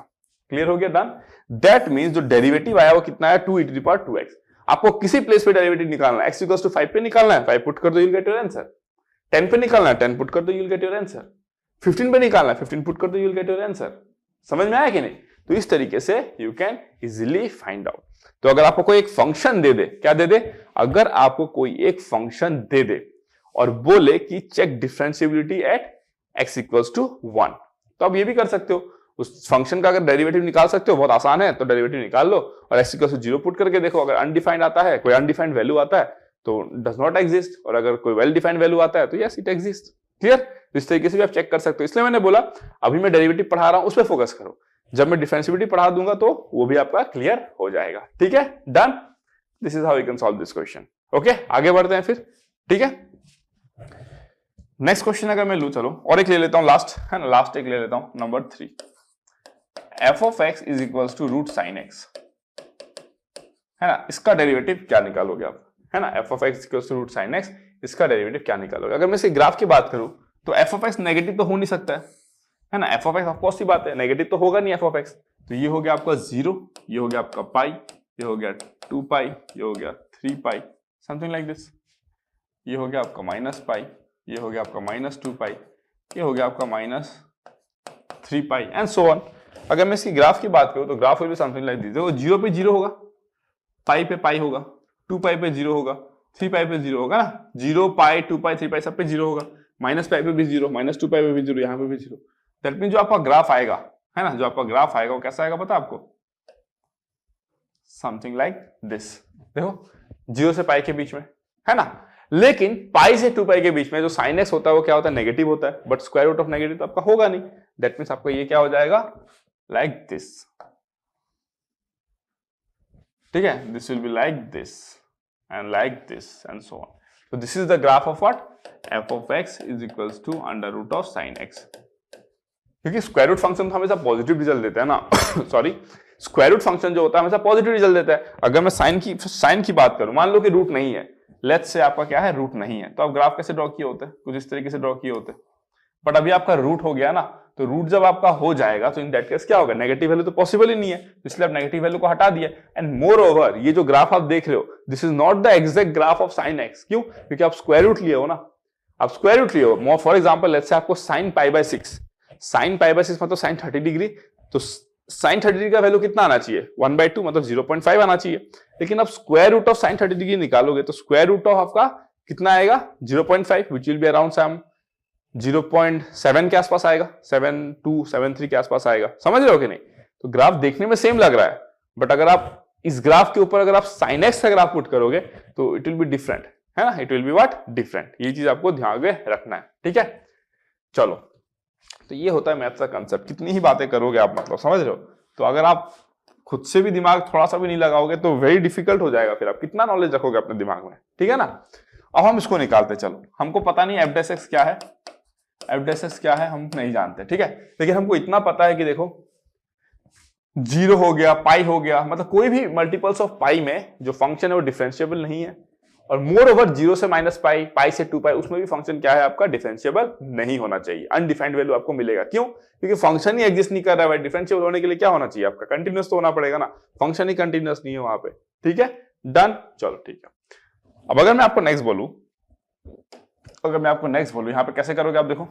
क्लियर हो गया, डन। दैट मींस जो डेरिवेटिव आया वो कितना है 2e⁻2x। आपको किसी प्लेस पे डेरिवेटिव निकालना है, x = 5 पे निकालना है 5 पुट कर दो, you will get your answer. 10 पे निकालना है 10 पुट कर दो, you will get your answer. 15 पे निकालना है 15 पुट कर दो, you will get your answer. समझ में आया कि नहीं। तो इस तरीके से you can easily find out. तो अगर आपको कोई एक फंक्शन दे दे, क्या दे दे, अगर आपको कोई एक फंक्शन दे दे और बोले कि चेक डिफरेंशिएबिलिटी एट x = 1, तो आप ये भी कर सकते हो, उस फंक्शन का अगर डेरिवेटिव निकाल सकते हो, बहुत आसान है, तो डेरिवेटिव निकाल लो और x = 0 पुट करके देखो। अगर अनडिफाइंड आता है, कोई अनडिफाइंड वैल्यू आता है तो डज नॉट एग्जिस्ट, और अगर कोई वेल डिफाइंड वैल्यू आता है तो यस इट एग्जिस्ट, क्लियर। तो इस तरीके से भी आप चेक कर सकते हो। इसलिए मैंने बोला अभी मैं डेरिवेटिव पढ़ा रहा हूं उस पर फोकस करो, जब मैं डिफरेंशिएबिलिटी पढ़ा दूंगा तो वो भी आपका क्लियर हो जाएगा, ठीक है, done. This is how you can solve this question. Okay, आगे बढ़ते हैं फिर, ठीक है। नेक्स्ट क्वेश्चन अगर मैं लूं, चलो और एक ले लेता हूं, लास्ट है ना, लास्ट एक ले लेता हूं, नंबर 3। f(x) = √sin(x), है ना, इसका डेरिवेटिव क्या निकालोगे आप, है ना, f(x) = √sin(x), इसका डेरिवेटिव क्या निकालोगे। अगर मैं इसके ग्राफ की बात करूं तो f(x) नेगेटिव तो हो नहीं सकता है ना, f(x) ऑफ कोर्स ही बात है, नेगेटिव तो होगा नहीं f(x), तो ये हो गया आपका 0, ये हो गया आपका पाई, ये हो गया 2 पाई, ये हो गया 3 पाई, समथिंग लाइक दिस, ये हो गया आपका -पाई, ये हो गया आपका -2 पाई, ये हो गया आपका -3 पाई एंड सो ऑन। अगर मैं इसकी ग्राफ की बात करूं तो graph will be something like this. देखो 0 पे 0 होगा, पाई पे पाई होगा, 2 पाई पे 0 होगा, 3 पाई पे 0 होगा ना, 0 पाई 2 पाई 3 पाई सब पे 0 होगा, माइनस पाई पे भी 0, माइनस 2 पाई पे भी 0, यहाँ पे भी 0। दैट मीन जो आपका ग्राफ आएगा है ना, जो आपका ग्राफ आएगा वो कैसा आएगा पता आपको, समथिंग लाइक दिस। देखो 0 से पाई के बीच में है ना, लेकिन पाई से 2 पाई के बीच में जो साइन एक्स होता है वो क्या होता है, नेगेटिव होता है, but square root of negative तो आपका होगा नहीं। दैट मीन्स आपका ये क्या हो जाएगा, लाइक दिस, ठीक है, this will be like this and like this and so on. So this is the graph of what, f of x is equals to under root of sin x। क्योंकि square root function तो हमेशा positive result देता है ना sorry, square root function जो होता है हमेशा पॉजिटिव रिजल्ट देता है। अगर मैं साइन की बात करूं, मान लो कि रूट नहीं है, लेट्स से आपका क्या है, रूट नहीं है, तो आप ग्राफ कैसे ड्रॉ किए होते हैं, कुछ इस तरीके से ड्रॉ किए होते हैं। बट अभी आपका रूट हो गया ना, तो रूट जब आपका हो जाएगा तो इन दैट केस क्या होगा, नेगेटिव वैल्यू तो पॉसिबल ही नहीं है, इसलिए आप नेगेटिव वैल्यू को हटा दिया। एंड मोर ओवर ये जो ग्राफ आप देख रहे हो, this is not the exact graph of sine x. क्यों, क्योंकि आप स्क्वायर रूट लिए हो ना, आप स्क्वायर रूट लिए हो। फॉर एग्जाम्पल लेट्स से आपको sine pi by 6, sine pi by 6 मतलब साइन 30 डिग्री, तो साइन 30 डिग्री का वैल्यू कितना आना चाहिए, 1/2 मतलब 0.5 आना चाहिए। लेकिन आप square root of sine 30 degree निकालोगे तो स्क्वायर रूट ऑफ आपका कितना आएगा, 0.5, which will be around some 0.7 के आसपास आएगा, 7.2 7.3 के आसपास आएगा। समझ रहे हो कि नहीं? तो ग्राफ देखने में सेम लग रहा है, बट अगर आप इस ग्राफ के ऊपर अगर आप साइन एक्स का ग्राफ पुट करोगे तो इट विल बी डिफरेंट, है ना, it will be what, different. ये चीज आपको ध्यान में रखना है, ठीक है। चलो, तो ये होता है मैथ्स का कंसेप्ट। कितनी ही बातें करोगे आप, मतलब समझ रहे हो। तो अगर आप खुद से भी दिमाग थोड़ा सा भी नहीं लगाओगे तो वेरी डिफिकल्ट हो जाएगा, फिर आप कितना नॉलेज रखोगे अपने दिमाग में, ठीक है ना। अब हम इसको निकालते, चलो, हमको पता नहीं एफ डैश एक्स क्या है, एफ डैश एक्स क्या है हम नहीं जानते, ठीक है, लेकिन हमको इतना पता है कि देखो 0 हो गया, पाई हो गया, मतलब कोई भी मल्टीपल्स ऑफ पाई में जो फंक्शन है वो डिफरेंशिएबल नहीं है। और मोर ओवर 0 से माइनस पाई, पाई से 2 पाई, उसमें भी फंक्शन क्या है आपका, डिफरेंशिएबल नहीं होना चाहिए, अनडिफाइंड वैल्यू आपको मिलेगा। क्यों? क्योंकि फंक्शन ही एग्जिस्ट नहीं कर रहा है। डिफरेंशिएबल होने के लिए क्या होना चाहिए आपका, कंटिन्यूअस तो होना पड़ेगा ना, फंक्शन ही कंटिन्यूअस नहीं है वहां पे, ठीक है, डन। चलो ठीक है। अब अगर मैं आपको नेक्स्ट बोलूं, यहां पे कैसे करोगे आप, देखो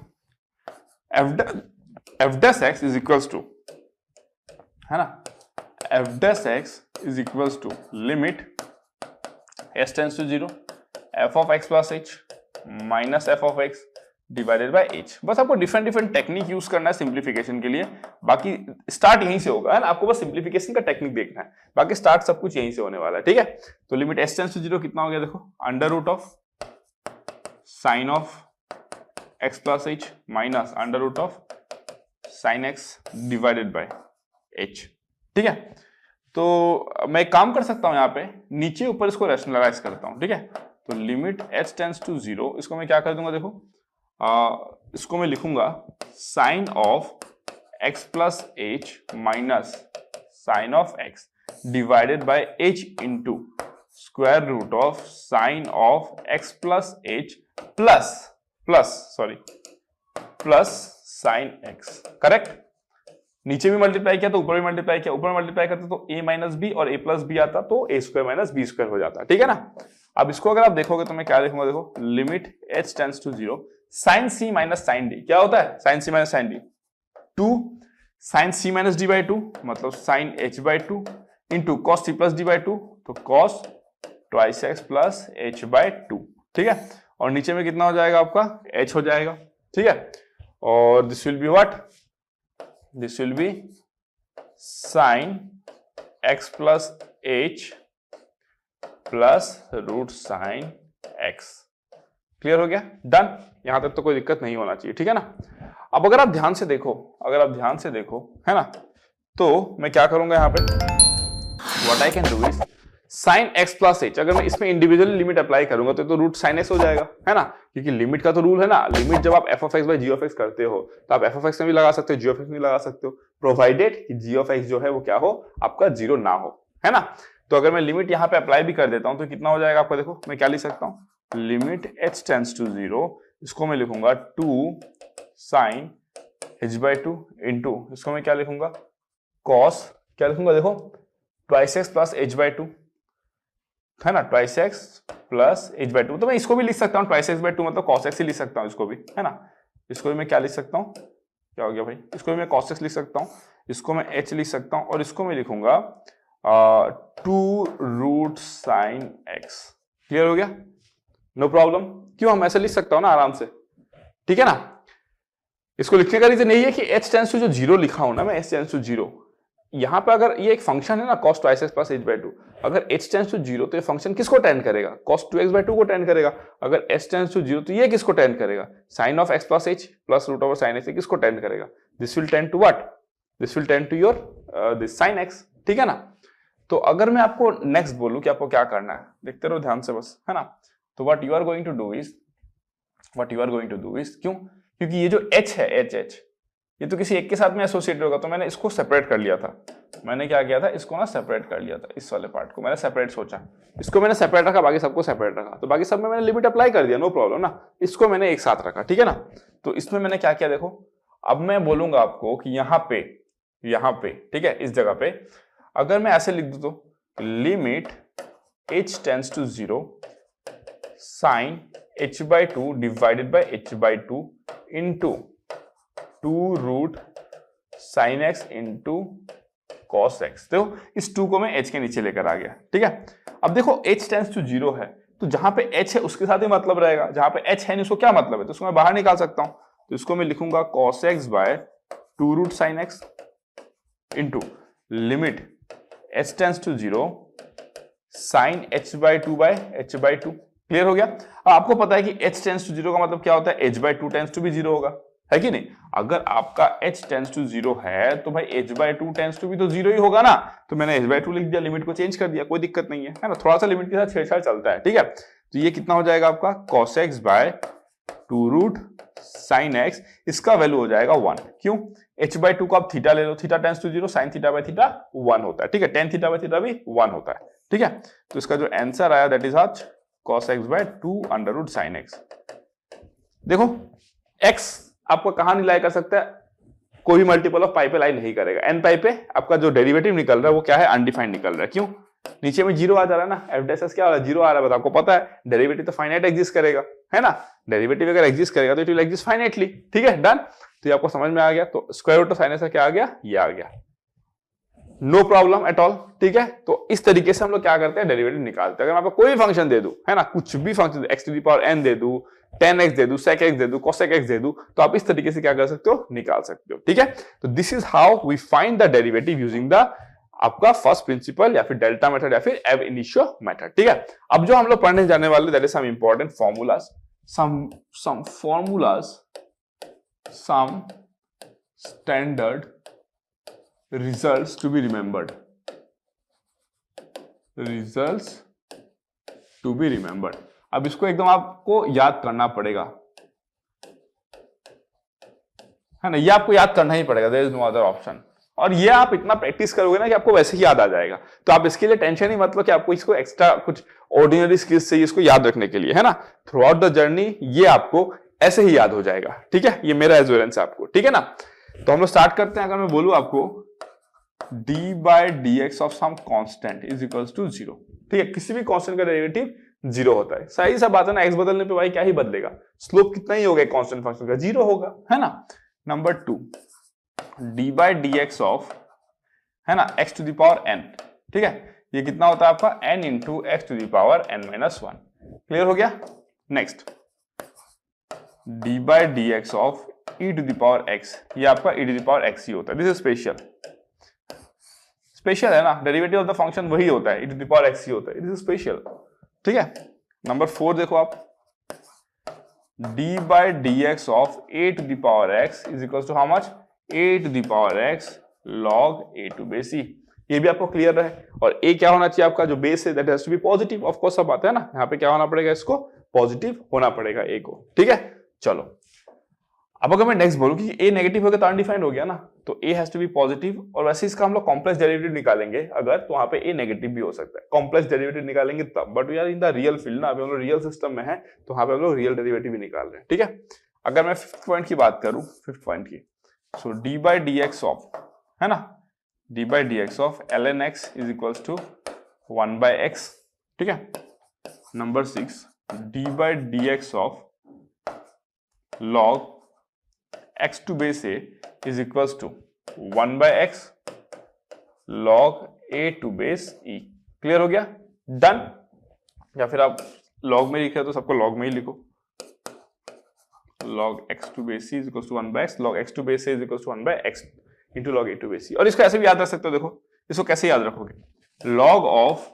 f dash x is equals to, है ना, f dash x is equals to limit s tends to 0 f of x plus h minus f of x divided by h। बस आपको डिफरेंट टेक्निक यूज करना है simplification के लिए, बाकी start यहीं से होगा, है ना, आपको बस सिंप्लीफिकेशन का टेक्निक देखना है, बाकी स्टार्ट सब कुछ यहीं से होने वाला है, ठीक है। तो लिमिट s टेंड्स टू 0 कितना हो गया, देखो under root of sine of x plus h minus under root of sine x divided by h, ठीक है। तो मैं एक काम कर सकता हूं, यहां पे नीचे ऊपर इसको रैशनलाइज करता हूं, ठीक है। तो लिमिट h टेंड्स टू 0, इसको मैं क्या कर दूंगा, देखो इसको मैं लिखूंगा sine of x plus h minus sine of x divided by h into square root of sine of x plus h plus sine x, correct. नीचे भी मल्टीप्लाई किया तो ऊपर भी मल्टीप्लाई किया, ऊपर मल्टीप्लाई करते तो a माइनस बी और a प्लस बी आता तो a square minus b square हो जाता, ठीक है ना। अब इसको अगर आप देखोगे तो मैं क्या लिखूंगा, देखो limit h tends to 0 sine c minus sine d, क्या होता है sine c minus sine d, 2 sine c minus d by 2 मतलब sine h by 2 into cos c plus d by 2 तो cos twice x plus h by 2, ठीक है। और नीचे में कितना हो जाएगा आपका, h हो जाएगा, ठीक है। और this will be what, this will be sin x plus h plus root sin x। Clear हो गया, डन। यहां तक तो कोई दिक्कत नहीं होना चाहिए, ठीक है ना। अब अगर आप ध्यान से देखो, है ना, तो मैं क्या करूंगा यहाँ पे, what I can do is sin x plus h, अगर मैं इसमें इंडिविजुअली लिमिट अप्लाई करूंगा तो रूट sin x हो जाएगा, है ना, क्योंकि लिमिट का तो रूल है ना, लिमिट जब आप f of x by g of x करते हो तो आप f of x में भी लगा सकते हो, g of x में भी लगा सकते हो, प्रोवाइडेड कि g of x जो है वो क्या हो, आपका 0 ना हो, है ना। तो अगर मैं लिमिट यहाँ पे अप्लाई भी कर देता हूं तो कितना हो जाएगा आपका, देखो मैं क्या लिख सकता हूँ, लिमिट h टेंड्स टू 0, इसको मैं लिखूंगा 2 sin h by 2 इंटू इसको मैं क्या लिखूंगा, cos, क्या लिखूंगा, देखो twice x plus h by 2, है ना, twice x plus h by 2, तो मैं इसको भी लिख सकता हूँ ट्वाइस x बाई 2 मतलब cos x ही लिख सकता हूँ इसको भी, है ना। इसको भी मैं क्या लिख सकता हूँ, क्या हो गया भाई, इसको भी मैं cos x लिख सकता हूँ। इसको मैं h लिख सकता हूं और इसको मैं लिखूंगा 2 रूट साइन x। क्लियर हो गया? No problem. क्यों, हम ऐसे लिख सकता हूं ना आराम से, ठीक है ना। इसको लिखने का रीजन यही है कि h टेंड्स टू जो 0 लिखा हूं ना मैं, h टेंड्स टू 0, यहां पे अगर ये एक फंक्शन है ना cos 2x प्लस h/2, अगर h टेंड्स टू 0 तो ये फंक्शन किसको टेंड करेगा? cos 2x/2 को टेंड करेगा। अगर h टेंड्स टू 0 तो ये किसको टेंड करेगा? sin of x plus h plus root over sin x किसको टेंड करेगा? This will tend to what? This will tend to your this sin x, ठीक है ना। तो अगर मैं आपको नेक्स्ट बोलूं कि आपको क्या करना है, देखते रहो ध्यान से बस, है ना। तो what you are going to do is, क्यों? क्योंकि ये जो h है, h ये तो किसी एक के साथ में एसोसिएटेड होगा, तो मैंने इसको सेपरेट कर लिया था। मैंने क्या किया था, इसको ना सेपरेट कर लिया था, इस वाले पार्ट को मैंने सेपरेट सोचा, इसको मैंने सेपरेट रखा, बाकी सबको सेपरेट रखा, तो बाकी सब में मैंने लिमिट अप्लाई कर दिया, नो प्रॉब्लम ना। इसको मैंने एक साथ रखा, ठीक है ना। तो इसमें मैंने क्या किया देखो, अब मैं बोलूंगा आपको कि यहाँ पे, ठीक है, इस जगह पे अगर मैं ऐसे लिख दूं तो limit h tends to 0 sine h/2 divided by h/2 into 2 root sine x into cos x। देखो इस 2 को मैं h के नीचे लेकर आ गया, ठीक है। अब देखो h टेंड्स टू 0 है, तो जहां पे h है उसके साथ ही मतलब रहेगा, जहां पे h है नहीं उसको क्या मतलब है, तो उसको मैं बाहर निकाल सकता हूं। तो इसको मैं लिखूंगा cos x by 2 root sine x into limit h tends to 0 sine h/2 by h/2। Clear हो गया? अब आपको पता है कि h टेंड्स टू 0 का मतलब क्या होता है, h/2 टेंड्स टू भी 0 होगा, है कि नहीं। अगर आपका h टेंड्स टू 0 है तो भाई h/2 टेंड्स टू भी तो 0 ही होगा ना। तो मैंने h/2 लिख दिया, लिमिट को चेंज कर दिया, कोई दिक्कत नहीं है ना। थोड़ा सा लिमिट के साथ छेड़छाड़ चलता है, ठीक है। तो ये कितना हो जाएगा आपका cos x by 2 root sine x, इसका वैल्यू हो जाएगा 1। क्यों? h/2 को आप थीटा ले लो, theta tends to 0, sine theta by theta 1 होता है, ठीक है। tan थीटा बाय थीटा भी 1 होता है, ठीक है। तो इसका जो आंसर आया दैट इज आज cos x by 2 under root sine x। देखो x आपको कहां नहीं लाई कर सकता है, कोई भी मल्टीपल ऑफ पाई पे लाई नहीं करेगा। n पाई पे आपका जो डेरिवेटिव निकल रहा है वो क्या है, अनडिफाइंड निकल रहा है। क्यों? नीचे में 0 आ जा रहा है ना, f डैश क्या हो रहा है, 0 आ रहा है। आपको पता है डेरिवेटिव तो फाइनाइट एग्जिस्ट करेगा, है ना। डेरिवेटिव अगर एग्जिस्ट करेगा तो इट विल एग्जिस्ट फाइनाइटली, ठीक है, डन। तो ये आपको समझ में आ गया। तो square root of sine x क्या आ गया, ये आ गया, नो प्रॉब्लम एट ऑल, ठीक है। तो इस तरीके से हम लोग क्या करते हैं, डेरिवेटिव निकालते हैं। अगर मैं आपको कोई फंक्शन दे दूं, है ना, कुछ भी function, x to the power n दे दूं, tan x दे दूं, sec x दे दूं, cosec x दे दूं, तो आप इस तरीके से क्या कर सकते हो, निकाल सकते हो, ठीक है। तो this is how we find the derivative using the आपका फर्स्ट प्रिंसिपल या फिर डेल्टा मेथड या फिर एब इनिशियो मेथड, ठीक है। अब जो हम लोग पढ़ने जाने वाले that is some important formulas, some formulas, some standard results to be remembered, results to be remembered। अब इसको एकदम आपको याद करना पड़ेगा, है ना, ये आपको याद करना ही पड़ेगा, there is no other option. और ये आप इतना प्रैक्टिस करोगे ना कि आपको वैसे ही याद आ जाएगा। तो आप इसके लिए टेंशन ही मतलब कि आपको इसको एक्स्ट्रा कुछ ऑर्डिनरी स्किल्स चाहिए इसको याद रखने के लिए, है ना। थ्रू आउट द जर्नी ये आपको ऐसे ही याद हो जाएगा, ठीक है। ये मेरा एश्योरेंस है आपको, ठीक है ना। तो हम लोग स्टार्ट करते हैं। अगर मैं बोलूं आपको d by dx of some constant is equals to 0, ठीक है। किसी भी कांस्टेंट का डेरिवेटिव 0 होता है, सही सा बात है ना। x बदलने पे भाई क्या ही बदलेगा, स्लोप कितना ही होगा कांस्टेंट फंक्शन का, 0 होगा, है ना। Number 2 d by dx of, है ना, x to the power n, ठीक है। ये कितना होता है आपका n into x to the power n minus 1। Clear हो गया। Next d by dx of e to the power x, ये आपका e to the power x ही होता है। दिस इज स्पेशल है ना, डेरिवेटिव ऑफ द फंक्शन वही होता है, e to the power x ही होता है, इट इज स्पेशल, ठीक है। नंबर 4 देखो आप, d by dx of a to the power x is equal to how much, a to the power x log a to base e। ये भी आपको क्लियर रहे। और a क्या होना चाहिए आपका जो बेस है, that has to be positive, of course सब बात है ना। यहाँ पे क्या होना पड़ेगा, इसको पॉजिटिव होना पड़ेगा a को, ठीक है। चलो अब अगर मैं नेक्स्ट बोलूं कि a नेगेटिव हो गया तो अनडिफाइंड हो गया ना, तो a has to be positive. और वैसे इसका हम लोग कॉम्प्लेक्स डेरिवेटिव निकालेंगे अगर, तो वहां पे a नेगेटिव भी हो सकता है। कॉम्प्लेक्स डेरिवेटिव निकालेंगे तब, but we are in the real field ना, अभी हम लोग रियल सिस्टम में है, तो वहां पे हम लोग रियल डेरिवेटिव भी निकाल रहे हैं, ठीक है। अगर मैं 5th पॉइंट की बात करूं, 5th पॉइंट की, so d by dx of, है ना, d by dx of ln x is equals to 1 by x, ठीक है। Number 6 d by dx of log x to base a is equals to 1 by x log a to base e। Clear हो गया? Done. या फिर आप log में लिखे तो सबको log में ही लिखो, log x to base c is equals to 1 by x, log x to base a is equals to 1 by x into log a to base c। और इसको ऐसे भी याद रख सकते हो, देखो इसको कैसे याद रखोगे, log of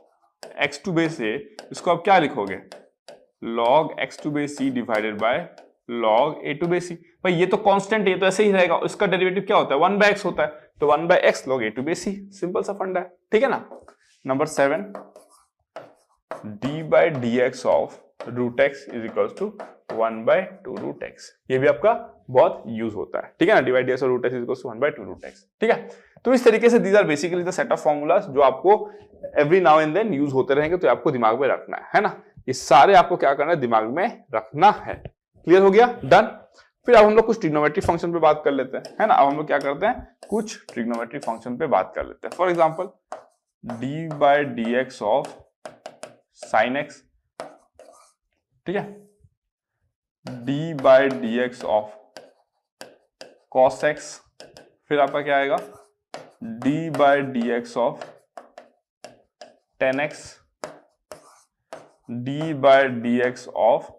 x to base a, इसको आप क्या लिखोगे, log x to base c divided by log a to base c। भाई ये तो कांस्टेंट है, ये तो ऐसे ही रहेगा, इसका डेरिवेटिव क्या होता है, 1 by x होता है, तो 1 by x log a to base c, simple सा फंडा है, ठीक है ना। Number 7, d by dx of root x is equals to 1 by 2 root x। ये भी आपका बहुत यूज होता है, ठीक है ना, डिवाइड dx और root x is equals to 1 by 2 root x, ठीक है। तो इस तरीके से these are basically the set of formulas जो आपको every now and then use होते रहेंगे, तो आपको दिमाग में रखना है ना, ये सारे आपको क्या करना है, दिमाग में रखना है। क्लियर हो गया? डन। फिर अब हम लोग कुछ ट्रिग्नोमेट्री फंक्शन पे बात कर लेते हैं, है ना। अब हम लोग क्या करते हैं, कुछ ट्रिग्नोमेट्री फंक्शन पे बात कर लेते हैं। For example d by dx of sin x, ठीक है, d by dx of cos x, फिर आपका क्या आएगा, d by dx of tan x, d by dx of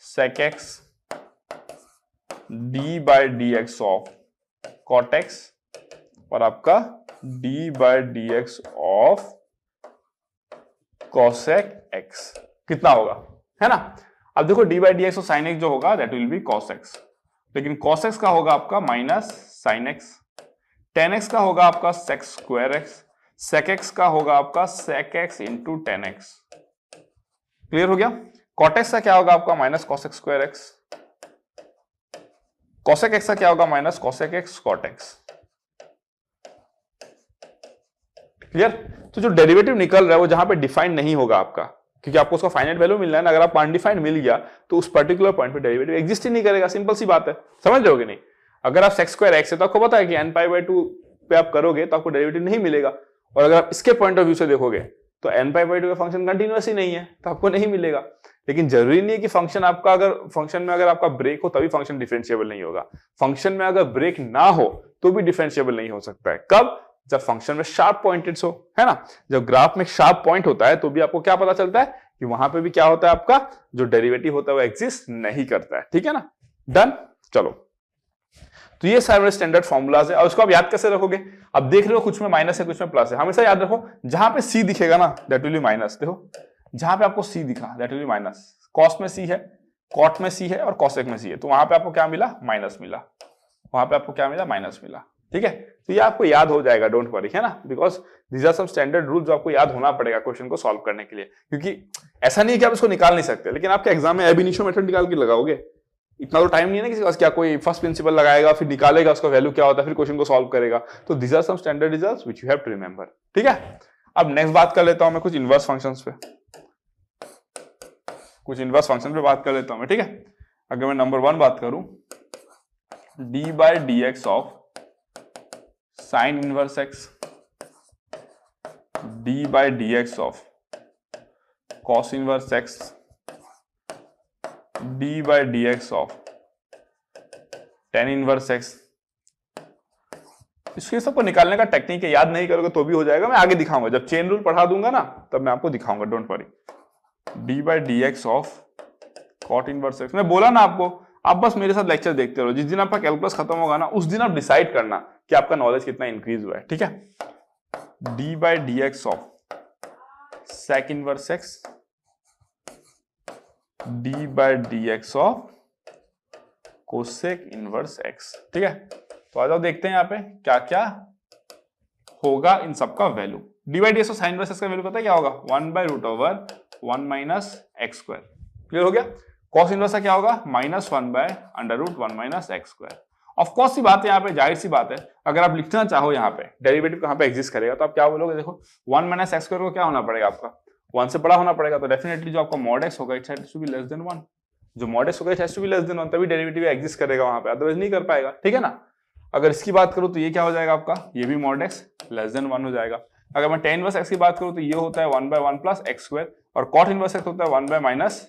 sec x, d by dx of cot x, और आपका d by dx of cosec x। कितना होगा, है ना। अब देखो d बाई dx और sin x जो होगा that will be cos x, लेकिन cos x का होगा आपका minus sin x, tan x का होगा आपका sec square x, sec x का होगा आपका sec x into tan x। Clear हो गया? cot x का क्या होगा आपका minus cosec square x, cosec x का क्या होगा minus cosec x cot x। Clear? तो जो डेरिवेटिव निकल रहा है वो जहां पे डिफाइंड नहीं होगा आपका, क्योंकि आपको उसका फाइनाइट वैल्यू मिलना है ना, अगर आपको अनडिफाइंड मिल गया तो उस पर्टिकुलर पॉइंट पे डेरिवेटिव एग्जिस्ट ही नहीं करेगा, सिंपल सी बात है, समझ रहे हो कि नहीं। अगर आप sec स्क्वायर x है तो आपको पता है कि n पाई बाय 2 पे आप करोगे तो आपको डेरिवेटिव नहीं मिलेगा, और अगर आप इसके पॉइंट ऑफ व्यू से देखोगे तो n पाई बाय 2 का फंक्शन कंटीन्यूअस ही नहीं है, तो आपको नहीं मिलेगा। लेकिन जरूरी नहीं है कि फंक्शन आपका, अगर फंक्शन में अगर आपका ब्रेक हो तभी फंक्शन डिफरेंशिएबल नहीं होगा, फंक्शन में अगर ब्रेक ना हो तो भी डिफरेंशिएबल नहीं हो सकता है। कब? जब फंक्शन में शार्प पॉइंटेड हो, है ना। जब ग्राफ में शार्प पॉइंट होता है तो भी आपको क्या पता चलता है कि वहां पे भी क्या होता है, आपका जो डेरिवेटिव होता है वो एग्जिस्ट नहीं करता है, ठीक है ना। डन। चलो, तो ये सारे स्टैंडर्ड फॉर्मूलाज है, और उसको आप याद कैसे रखोगे, अब देख रहे हो कुछ में माइनस है कुछ में प्लस है, हमेशा याद रखो जहां पे सी दिखेगा ना दैट विल बी माइनस। देखो जहां पे आपको सी दिखा that will B minus, cos में सी है, कॉट में सी है और कॉसेक में सी है, तो वहां पे आपको क्या मिला, माइनस मिला, वहां पे आपको क्या मिला, माइनस मिला, ठीक है। तो ये आपको याद हो जाएगा, डोंट वरी, है ना, because these are some standard rule जो आपको याद होना पड़ेगा क्वेश्चन को सॉल्व करने के लिए, क्योंकि ऐसा नहीं है कि आप इसको निकाल नहीं सकते, लेकिन आपके एग्जाम में एब इनिशियो मेथड निकाल के लगाओगे, इतना तो टाइम नहीं है ना किसी के पास, क्या कोई फर्स्ट प्रिंसिपल लगाएगा फिर निकालेगा उसका वैल्यू क्या होता है फिर क्वेश्चन को सॉल्व करेगा। तो these are some standard results which you have to remember, ठीक है। अब नेक्स्ट बात कर लेता हूं मैं कुछ इनवर्स फंक्शंस पे, कुछ इनवर्स फंक्शन पे बात कर लेता हूं मैं, ठीक है। अगर मैं नंबर 1 बात करूं, d by dx of sine inverse x, d by dx of cos inverse x, d by dx of tan inverse x। इसके सबको निकालने का टेक्निक है, याद नहीं करोगे तो भी हो जाएगा, मैं आगे दिखाऊंगा जब चेन रूल पढ़ा दूंगा ना तब मैं आपको दिखाऊंगा, don't worry. d by dx of cot inverse x, मैं बोला ना आपको, आप बस मेरे साथ लेक्चर देखते रहो, जिस दिन आपका कैलकुलस खत्म होगा ना उस दिन आप डिसाइड करना कि आपका नॉलेज कितना इंक्रीज हुआ है, ठीक है। d by dx of sec inverse x, d by dx of cosec inverse x, ठीक है। तो आ जाओ देखते हैं यहाँ पे क्या क्या होगा इन सबका value. d by dx of sine inverse x का वैल्यू पता है क्या होगा, 1 by root over 1 minus X square. Clear हो गया। कॉस इनवर्स का क्या होगा, -1 by under root 1 minus X square. Of course सी बात है, यहाँ पे जाहिर सी बात है, अगर आप लिखना चाहो यहाँ पे डेरिवेटिव कहाँ पे एग्जिस्ट करेगा तो आप क्या बोलोगे, देखो 1 माइनस एक्स स्क्वायर को क्या होना पड़ेगा आपका, 1 से बड़ा होना पड़ेगा, तो डेफिनेटली जो आपका मॉड एक्स होगा it has to be less than 1, जो मॉड एक्स होगा it has to be less than 1, तभी डेरिवेटिव एग्जिस्ट करेगा वहां पे, अदरवाइज नहीं कर पाएगा, ठीक है ना। अगर इसकी बात करूं तो ये क्या हो जाएगा आपका, ये भी मॉड एक्स लेस देन 1 हो जाएगा। अगर मैं tan इनवर्स x की बात करूं तो ये होता है 1 बाय 1 प्लस एक्स स्क्वायर, और cot इनवर्स x होता है 1 bye minus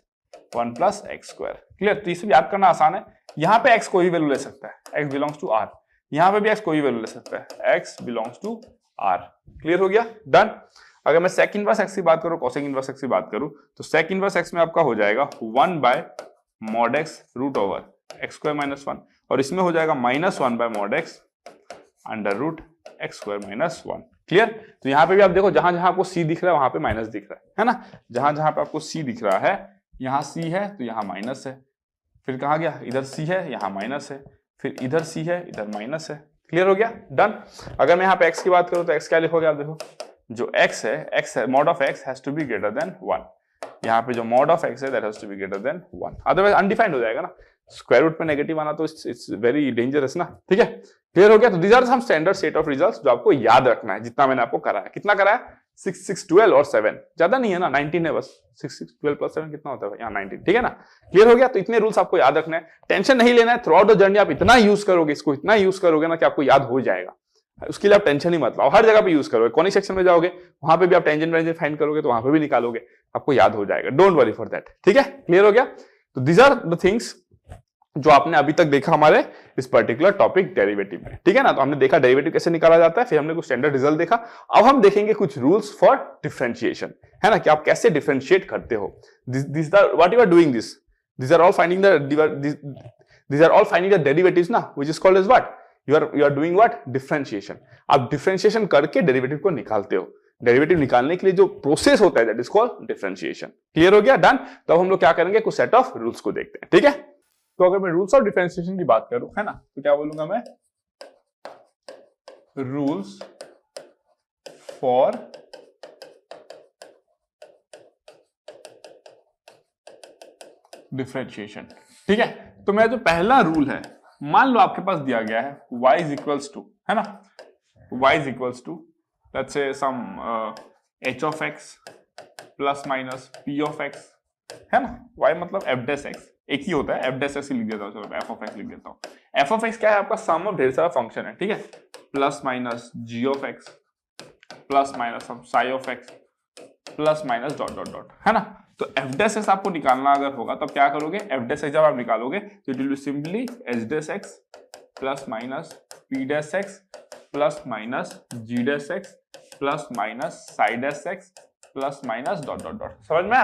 1 plus x square. Clear. तो इसे याद करना आसान है, यहाँ पे x कोई भी वैल्यू ले सकता है, x बिलोंग्स टू r, यहां पे भी x कोई भी वैल्यू ले सकता है, x belongs to r। Clear हो गया, डन। अगर मैं सेक इनवर्स x की बात करूं, कोसेक इनवर्स x की बात करूं, तो सेक इनवर्स x में आपका हो जाएगा 1 by mod x root over x square minus 1, और इसमें हो जाएगा -1 by mod x under root x square minus 1। Clear. तो यहाँ पे भी आप देखो, जहां जहां आपको c दिख रहा है वहां पे माइनस दिख रहा है ना। जहां जहां पे आपको c दिख रहा है, यहाँ c है तो यहाँ माइनस है, फिर कहा गया इधर c है यहाँ माइनस है, फिर इधर c है इधर माइनस है। क्लियर हो गया, डन। अगर मैं यहाँ पे x की बात करूं तो x क्या लिखोगे आप देखो, जो x है mod of x has to be greater than 1। यहाँ पे जो मॉड ऑफ x है that has to be greater than 1, otherwise undefined हो जाएगा ना। स्क्वायर रूट में नेगेटिव आना तो इट्स वेरी डेंजरस ना, ठीक है। क्लियर हो गया। तो these are some standard set of results जो आपको याद रखना है, जितना मैंने आपको कराया। कितना कराया? 6, 6, 12 और 7, ज्यादा नहीं है ना, 19 है बस। 6, 6, 12 प्लस 7 कितना होता है यहाँ 19, ठीक है ना। क्लियर हो गया। तो इतने रूल्स आपको याद रखना है, टेंशन नहीं लेना है। थ्रू आउट द जर्नी आप इतना यूज करोगे, इसको इतना यूज करोगे ना कि आपको याद हो जाएगा। उसके लिए आप टेंशन ही मत लो, हर जगह पे यूज करोगे। कॉनिक सेक्शन में जाओगे वहां पे भी आप टेंजेंट वेंजेंट फाइंड करोगे तो वहां पे भी निकालोगे, आपको याद हो जाएगा। डोंट वरी फॉर दैट, ठीक है। क्लियर हो गया। तो दीज आर द थिंग्स जो आपने अभी तक देखा हमारे इस पर्टिकुलर टॉपिक डेरिवेटिव में, ठीक है ना। तो हमने देखा डेरिवेटिव कैसे निकाला जाता है, फिर हमने कुछ स्टैंडर्ड रिजल्ट देखा। अब हम देखेंगे कुछ रूल्स फॉर डिफरेंशिएशन, है ना, कि आप कैसे डिफरेंशिएट करते हो। This what you are doing, these are all finding the derivatives ना, which is called as what, you are doing what, differentiation। आप डिफरेंशिएशन करके डेरिवेटिव को निकालते हो। डेरिवेटिव निकालने के लिए जो प्रोसेस होता है that is called differentiation. Clear हो गया, डन। तो अब हम लोग क्या करेंगे, कुछ सेट ऑफ रूल्स को देखते हैं, ठीक है। तो अगर मैं रूल्स ऑफ डिफरेंशिएशन की बात करूं, है ना, तो क्या बोलूंगा मैं, रूल्स फॉर डिफरेंशिएशन, ठीक है। तो मेरा जो पहला रूल है, मान लो आपके पास दिया गया है y इज इक्वल्स टू, है ना, y is equals to let's say some h of x plus minus p of x, है ना। y मतलब f डैश x, एक ही होता है, f डैश x लिख देता हूं, चलो f ऑफ x लिख देता हूं। f ऑफ x क्या है आपका, सम ऑफ ढेर सारा फंक्शन है, ठीक है, plus minus g of x plus minus sum sigh of x plus minus dot dot dot, है ना। तो f डैश x आपको निकालना अगर होगा तब क्या करोगे, f डैश x जब आप निकालोगे तो it will be simply h dash x plus minus p dash x plus minus g dash x plus minus psi dash x plus minus dot dot dot. समझ में?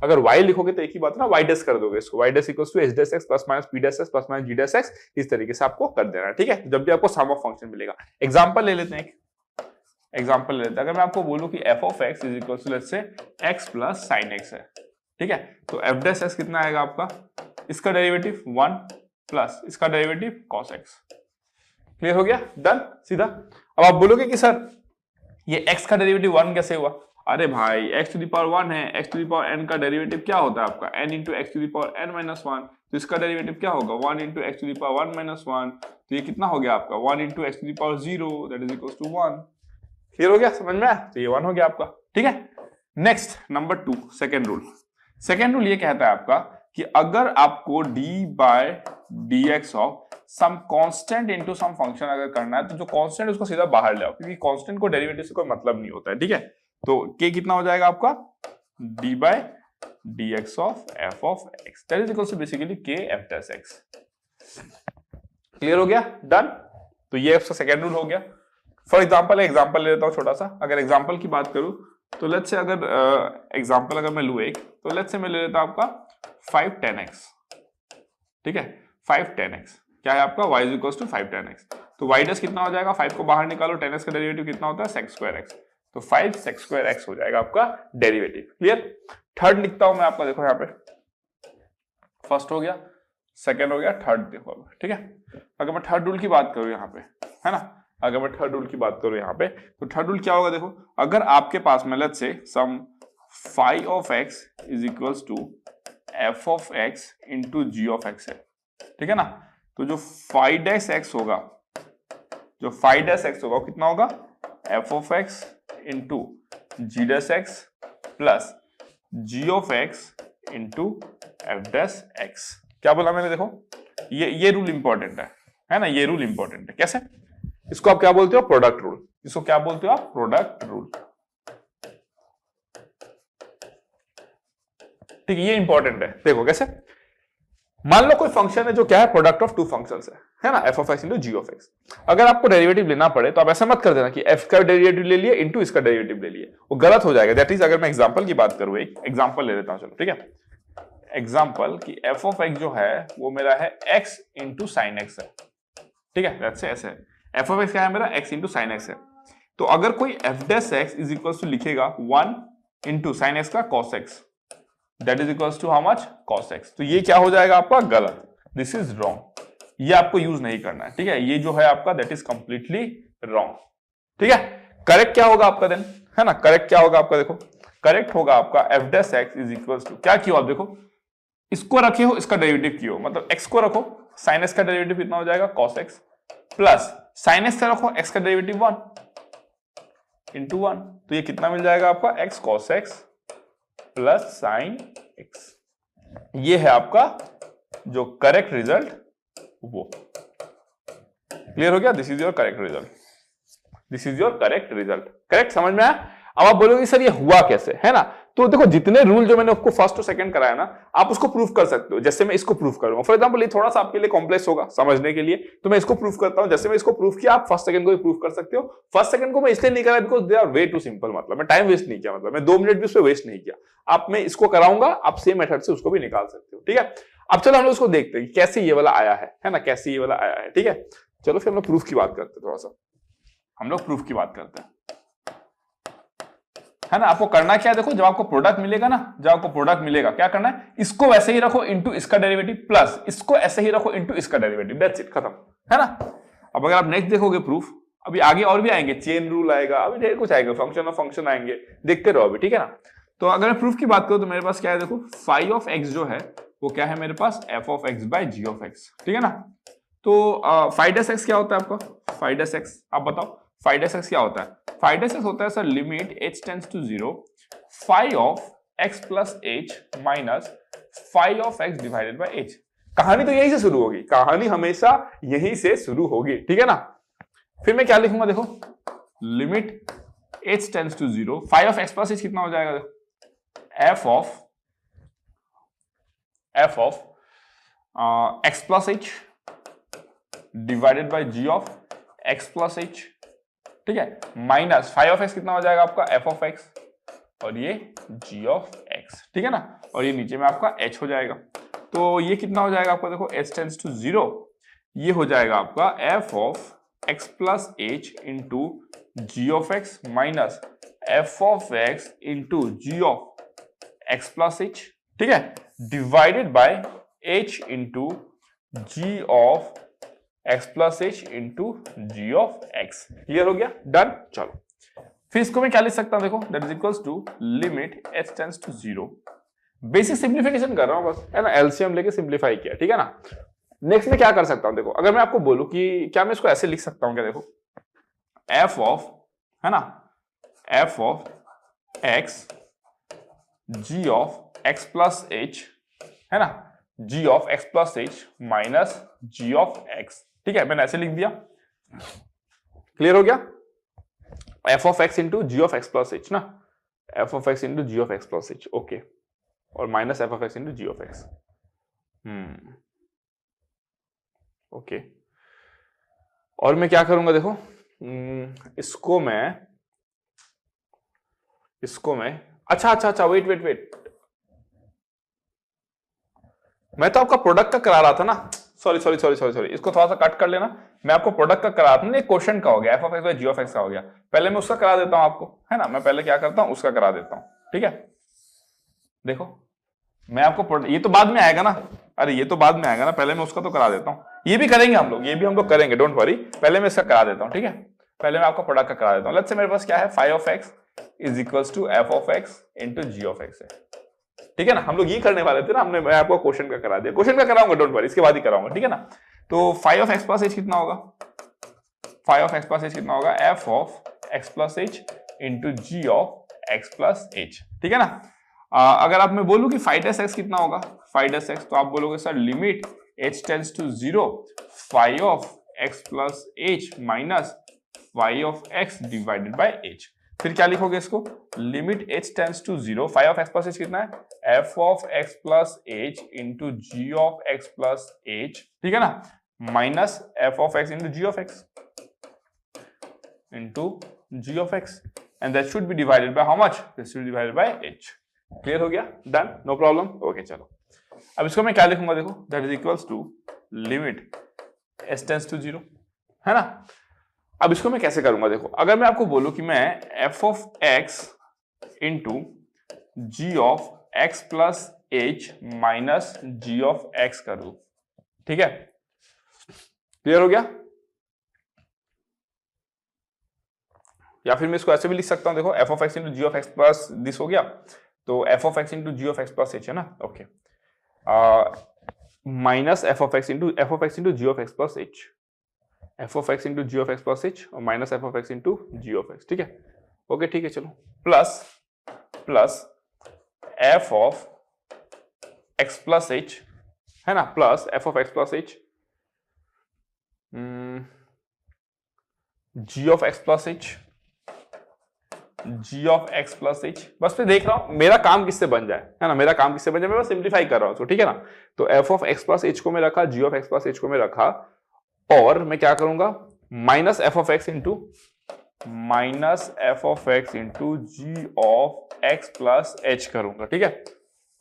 अगर y लिखोगे तो एक ही बात ना, y डैश कर दोगे इसको, y dash equals to h dash x plus minus p dash x plus minus g dash x, इस तरीके से आपको कर देना है, ठीक है। जब भी आपको सम ऑफ फंक्शन मिलेगा। एग्जांपल ले लेते हैं, एग्जांपल लेते हैं। अगर मैं आपको बोलूं कि f of x is equal to let's say x plus sine x है, ठीक है, तो f डैश x कितना आएगा आपका, इसका डेरिवेटिव 1 प्लस इसका डेरिवेटिव cos x। क्लियर हो गया, डन, सीधा। अब आप बोलोगे कि सर ये x का डेरिवेटिव 1 कैसे हुआ? अरे भाई x टू द पावर 1 है, x to the power n का डेरिवेटिव क्या होता है आपका, n into x to the power n minus 1, तो इसका डेरिवेटिव क्या होगा 1 into x to the power 1 minus 1, तो ये कितना हो गया आपका 1 into x to the power 0 that is equal to 1। Clear हो गया, समझ में? तो ये 1 हो गया आपका, ठीक है। Next number 2, second rule. Second rule ये कहता है आपका कि अगर आपको d by dx of some constant into some function अगर करना है, तो जो कांस्टेंट उसको सीधा बाहर ले आओ, क्योंकि कांस्टेंट को डेरिवेटिव से कोई मतलब नहीं होता है, ठीक है। तो k कितना हो जाएगा आपका, d by dx of f of x that is equal to basically k f dash x। Clear हो गया, डन। तो ये आपका सेकेंड रूल हो गया। फॉर एग्जाम्पल ले लेता हूं छोटा सा। अगर एग्जाम्पल की बात करूं तो लेट्स से अगर एग्जाम्पल अगर मैं लूं एक, तो लेट्स से मैं ले लेता हूं आपका 5 10x, ठीक है, 5 10x क्या है आपका y is equal to 5 10x। तो y डैश कितना हो जाएगा, 5 को बाहर निकालो, 10x का डेरिवेटिव कितना होता है sec स्क्वायर x, तो 5 sec स्क्वायर x हो जाएगा आपका डेरिवेटिव। क्लियर। थर्ड लिखता हूं मैं आपका, देखो यहाँ पे फर्स्ट हो गया, सेकेंड हो गया, थर्ड देखो, ठीक है। अगर मैं थर्ड रूल की बात करूं यहाँ पे, है ना, अगर मैं थर्ड रूल की बात करूं यहाँ पे, तो थर्ड रूल क्या होगा, देखो अगर आपके पास में let's say some phi of x is equals to f of x into g of x है, ठीक है ना। तो जो फाई डैश x होगा, जो फाई डैश x होगा वो कितना होगा, f of x into g dash x plus g of x into f dash x। क्या बोला मैंने, देखो ये रूल इंपॉर्टेंट है ना, ये रूल इंपॉर्टेंट है। कैसे? इसको आप क्या बोलते हो, प्रोडक्ट रूल। इसको क्या बोलते हो आप, प्रोडक्ट रूल, ठीक है, ये इंपॉर्टेंट है। देखो कैसे, मान लो कोई फंक्शन है जो क्या है, प्रोडक्ट ऑफ टू फंक्शंस है ना, f of x into ji of x. अगर आपको डेरिवेटिव लेना पड़े तो आप ऐसा मत कर देना कि एफ का डेरिवेटिव ले लिए इंटू इसका डेरिवेटिव ले लिए, वो गलत हो जाएगा। दैट इज, अगर मैं एग्जांपल की बात करूं, एक एग्जांपल ले लेता हूं, चलो ठीक है। एग्जांपल कि एफ ऑफ एक्स जो है वो मेरा है एक्स इंटू साइन एक्स है, ठीक है, वैसे ऐसे है। एफ ऑफ एक्स क्या है मेरा, एक्स इंटू साइन एक्स है। तो अगर कोई f dash x is equal to लिखेगा 1 इंटू साइन एक्स का cos x, that is equal to how much, cos x, तो ये क्या हो जाएगा आपका, गलत, दिस इज रॉन्ग, ये आपको यूज नहीं करना है, ठीक है। ये जो है आपका दैट इज कंप्लीटली रॉन्ग, ठीक है। करेक्ट क्या होगा आपका देन, है ना, करेक्ट क्या होगा आपका, देखो करेक्ट होगा आपका f dash x is equal to, क्या किया आप देखो, इसको रखे हो, इसका डेरिवेटिव किया हो, मतलब एक्स को रखो, साइन एक्स का डेरिवेटिव कितना हो जाएगा, cos x, plus sine x से रखो एक्स का डेरिवेटिव 1 इंटू 1, तो ये कितना मिल जाएगा आपका, x cos x plus sine x. ये है आपका जो करेक्ट रिजल्ट, वो क्लियर हो गया, this is your correct result, this is your correct result. Correct, समझ में आया। अब आप बोलोगे सर ये हुआ कैसे, है ना, तो देखो जितने रूल जो मैंने आपको फर्स्ट और सेकंड कराया ना, आप उसको प्रूफ कर सकते हो। जैसे मैं इसको प्रूफ करूंगा, फॉर एग्जांपल ये थोड़ा सा आपके लिए कॉम्प्लेक्स होगा समझने के लिए, तो मैं इसको प्रूफ करता हूं। जैसे मैं इसको प्रूफ किया, आप फर्स्ट सेकंड को भी प्रूफ कर सकते हो। फर्स्ट सेकंड को मैं इसलिए नहीं करा because they are way too simple, मतलब मैं टाइम वेस्ट नहीं किया, मतलब मैं 2 मिनट भी उस पर वेस्ट नहीं किया। आप, मैं इसको कराऊंगा, आप सेम मेथड से उसको भी निकाल सकते हो, ठीक है। अब चलो हम लोग उसको देखते हैं कैसे ये वाला आया है ना, कैसे ये वाला आया है, ठीक है। चलो फिर हम लोग प्रूफ की बात करते हैं, थोड़ा सा हम लोग प्रूफ की बात करते हैं, है ना। आपको करना क्या है, देखो जब आपको प्रोडक्ट मिलेगा ना, जब आपको प्रोडक्ट मिलेगा क्या करना है, इसको वैसे ही रखो इंटू इसका डेरिवेटिव, प्लस इसको ऐसे ही रखो इंटू इसका डेरिवेटिव, दैट्स इट, खत्म, है ना। अब अगर आप नेक्स्ट देखोगे प्रूफ, अभी आगे और भी आएंगे, चेन रूल आएगा, अभी ढेर कुछ आएगा, फंक्शन ऑफ फंक्शन आएंगे, देखते रहो अभी, ठीक है ना। तो अगर मैं प्रूफ की बात करूं तो मेरे पास क्या है, देखो फाई ऑफ एक्स जो है वो क्या है मेरे पास, F of x by ji of x, ठीक है ना। तो फाई डैश एक्स क्या होता है आपका, फाई डैश एक्स आप बताओ, फाई डैश एक्स क्या होता है, फाई डैश एक्स होता है sir limit h tends to 0 phi of x plus h minus phi of x divided by h। कहानी तो यहीं से शुरू होगी, कहानी हमेशा यहीं से शुरू होगी, ठीक है ना। फिर मैं क्या लिखूंगा, देखो limit h tends to 0 phi of x plus h कितना हो जाएगा, देखो f of x plus h divided by g of x plus h, ठीक है, माइनस फाई ऑफ x कितना हो जाएगा आपका, f ऑफ x और ये g ऑफ x, ठीक है ना, और ये नीचे में आपका h हो जाएगा। तो ये कितना हो जाएगा आपका, देखो h टेंड्स टू 0, ये हो जाएगा आपका f of x plus h into ji of x minus f of x into ji of x plus h, ठीक है, divided by h into ji of x plus h into ji of x। Clear हो गया, done. चलो फिर इसको मैं क्या लिख सकता हूं, देखो that is equals to limit h tends to 0, basic simplification कर रहा हूं बस, है ना, एलसीएम लेके सिंप्लीफाई किया, ठीक है ना। नेक्स्ट में क्या कर सकता हूं, देखो अगर मैं आपको बोलूं कि क्या मैं इसको ऐसे लिख सकता हूं क्या, देखो f ऑफ, है ना, f of x g of x plus h, है ना, g of x plus h minus g of x, ठीक है, मैंने ऐसे लिख दिया, क्लियर हो गया, f of x into ji of x plus h ना, f of x into ji of x plus h, okay, और minus f of x into ji of x, okay. और मैं क्या करूंगा, देखो इसको मैं अच्छा वेट, मैं तो आपका प्रोडक्ट का करा रहा था ना, सॉरी, इसको थोड़ा सा कट कर लेना, मैं आपको प्रोडक्ट का करा रहा था ना, क्वेश्चन का हो गया, f of x by g of x का हो गया, पहले मैं उसका करा देता हूं आपको, है ना, मैं पहले क्या करता हूं, उसका करा देता हूं, ठीक है। देखो मैं आपको, ये तो बाद में आएगा ना, अरे ये तो बाद में आएगा ना, पहले मैं उसका तो करा देता हूं, ये भी करेंगे हम लोग, ये भी हम लोग करेंगे, डोंट वरी, पहले मैं इसका करा देता हूं, ठीक है, पहले मैं आपको प्रोडक्ट का करा देता हूं। लेट्स से मेरे पास क्या है, phi of x is equals to f of x into ji of x है, ठीक है ना। हम लोग ये करने वाले थे ना, मैं आपको क्वेश्चन का करा दिया, क्वेश्चन का कराऊंगा, डोंट वरी, इसके बाद ही कराऊंगा, ठीक है ना। तो phi of x plus h कितना होगा, phi of x plus h कितना होगा, f of x plus h into ji of x plus h, ठीक है ना। अगर आप मैं बोलूं कि फाई डैश x कितना होगा, फाई डैश x, तो आप बोलोगे sir limit h tends to 0 phi of x plus h minus phi of x divided by h। फिर क्या लिखोगे इसको, limit h tends to 0, phi of x plus h कितना है, f of x plus h into ji of x plus H, ठीक है ना, minus f of x into ji of x into ji of x, and that should be divided by how much, this should be divided by h। Clear हो गया, done, no problem, okay चलो। अब इसको मैं क्या लिखूंगा, देखो that is equals to limit h tends to 0, है ना। अब इसको मैं कैसे करूंगा, देखो अगर मैं आपको बोलूं कि मैं f of x into ji of x plus H minus ji of x कर दूं, ठीक है, क्लियर हो गया। या फिर मैं इसको ऐसे भी लिख सकता हूं, देखो f of x into ji of x plus this हो गया, तो f of x into ji of x plus H है ना, okay, minus f of x into ji of x plus H, f of x into ji of x plus H और minus f of x into ji of x, ठीक है, okay ठीक है चलो, plus f of x plus H, है ना, plus f of x plus H, g of x plus H, g of x plus H, बस मैं देख रहा हूं मेरा काम किससे बन जाए, है ना, मेरा काम किससे बन जाए, मैं बस सिंप्लीफाई कर रहा हूं, ठीक है ना। तो f of x plus h को मैं रखा, g of x plus h को मैं रखा, और मैं क्या करूंगा, minus f of x into ji of x plus h करूंगा, ठीक है,